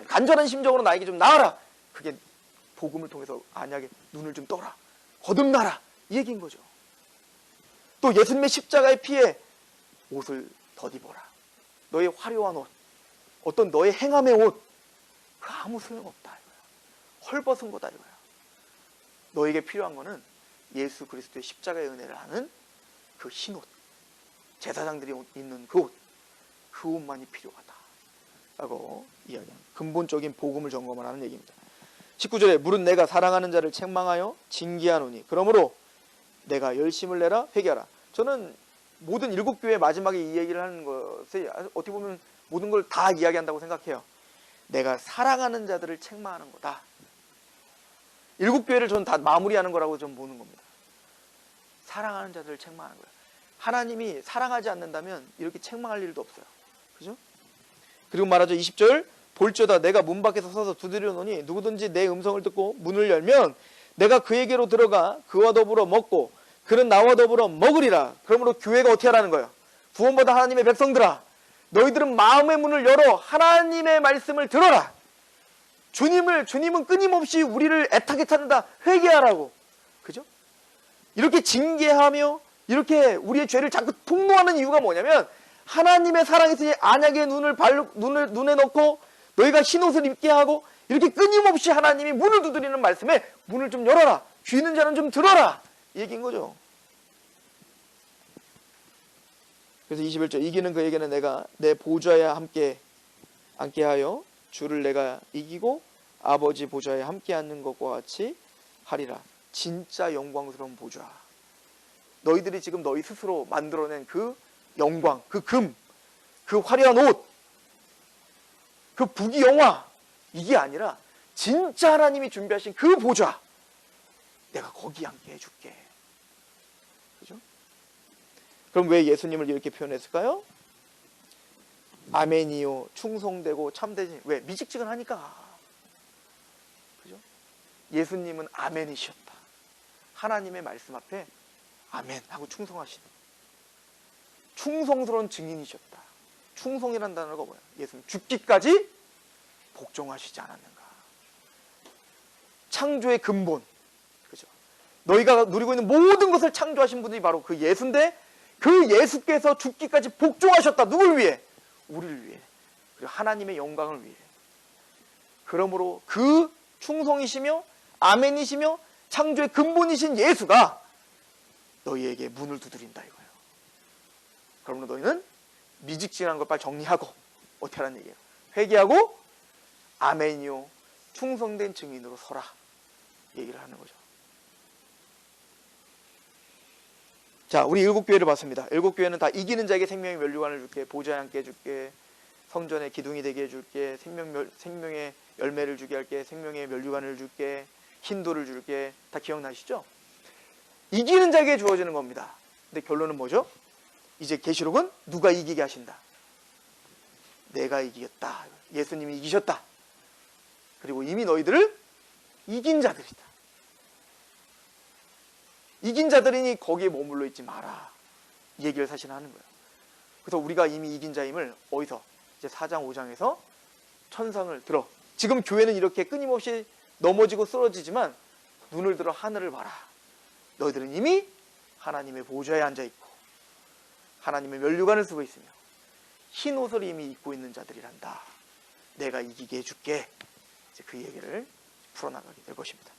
간절한 심정으로 나에게 좀 나와라. 그게 복음을 통해서 안약에 눈을 좀 떠라. 거듭나라. 이 얘기인 거죠. 또 예수님의 십자가의 피에 옷을 덧입어라. 너의 화려한 옷, 어떤 너의 행함의 옷, 그 아무 소용없다 이거야. 헐벗은 거다 이거야. 너에게 필요한 거는 예수 그리스도의 십자가의 은혜를 아는 그 흰옷, 제사장들이 입는 그 옷, 그 옷만이 필요하다 라고 이야기합니다. 근본적인 복음을 점검하는 얘기입니다. 19절에 물은 내가 사랑하는 자를 책망하여 징계하노니 그러므로 내가 열심을 내라 회개하라. 저는 모든 7교회 마지막에 이 얘기를 하는 것이 어떻게 보면 모든 걸 다 이야기한다고 생각해요. 내가 사랑하는 자들을 책망하는 거다. 7교회를 저는 다 마무리하는 거라고 좀 보는 겁니다. 사랑하는 자들을 책망하는 거예요. 하나님이 사랑하지 않는다면 이렇게 책망할 일도 없어요. 그죠? 그리고 말하죠. 20절 볼지어다 내가 문 밖에서 서서 두드려노니 누구든지 내 음성을 듣고 문을 열면 내가 그에게로 들어가 그와 더불어 먹고 그는 나와 더불어 먹으리라. 그러므로 교회가 어떻게 하라는 거예요? 구원받아 하나님의 백성들아 너희들은 마음의 문을 열어 하나님의 말씀을 들어라. 주님은 끊임없이 우리를 애타게 찾는다. 회개하라고. 그죠? 이렇게 징계하며 이렇게 우리의 죄를 자꾸 폭로하는 이유가 뭐냐면 하나님의 사랑에서 안약의 눈에 넣고 너희가 흰옷을 입게 하고 이렇게 끊임없이 하나님이 문을 두드리는 말씀에 문을 좀 열어라. 귀 있는 자는 좀 들어라. 이 얘기인 거죠. 그래서 21절 이기는 그에게는 내가 내 보좌에 함께 앉게 하여 주를 내가 이기고 아버지 보좌에 함께 앉는 것과 같이 하리라. 진짜 영광스러운 보좌. 너희들이 지금 너희 스스로 만들어낸 그 영광, 그 금, 그 화려한 옷, 그 부귀영화 이게 아니라 진짜 하나님이 준비하신 그 보좌 내가 거기 앉게 해줄게. 그죠? 그럼 왜 예수님을 이렇게 표현했을까요? 아멘이요 충성되고 참되지. 왜? 미직지근하니까. 그죠? 예수님은 아멘이셨다. 하나님의 말씀 앞에 아멘 하고 충성하신 충성스러운 증인이셨다. 충성이란 단어가 뭐야? 예수님 죽기까지 복종하시지 않았는가. 창조의 근본. 그죠? 너희가 누리고 있는 모든 것을 창조하신 분이 바로 그 예수인데 그 예수께서 죽기까지 복종하셨다. 누굴 위해? 우리를 위해. 그리고 하나님의 영광을 위해. 그러므로 그 충성이시며 아멘이시며 창조의 근본이신 예수가 너희에게 문을 두드린다 이거예요. 그러므로 너희는 미직진한 걸 빨리 정리하고 어떻게 하라는 얘기예요? 회개하고 아멘이요 충성된 증인으로 서라 얘기를 하는 거죠. 자, 우리 7교회를 봤습니다. 7교회는 다 이기는 자에게 생명의 면류관을 줄게, 보좌에 앉게 해줄게, 성전의 기둥이 되게 해줄게, 생명의 열매를 주게 할게, 생명의 면류관을 줄게, 흰돌을 줄게. 다 기억나시죠? 이기는 자에게 주어지는 겁니다. 근데 결론은 뭐죠? 이제 계시록은 누가 이기게 하신다. 내가 이기겠다. 예수님이 이기셨다. 그리고 이미 너희들을 이긴 자들이다. 이긴 자들이니 거기에 머물러 있지 마라. 이 얘기를 사실 하는 거예요. 그래서 우리가 이미 이긴 자임을 어디서? 이제 4장 5장에서 천상을 들어. 지금 교회는 이렇게 끊임없이 넘어지고 쓰러지지만 눈을 들어 하늘을 봐라. 너희들은 이미 하나님의 보좌에 앉아있고 하나님의 면류관을 쓰고 있으며 흰 옷을 이미 입고 있는 자들이란다. 내가 이기게 해줄게. 이제 그 얘기를 풀어나가게 될 것입니다.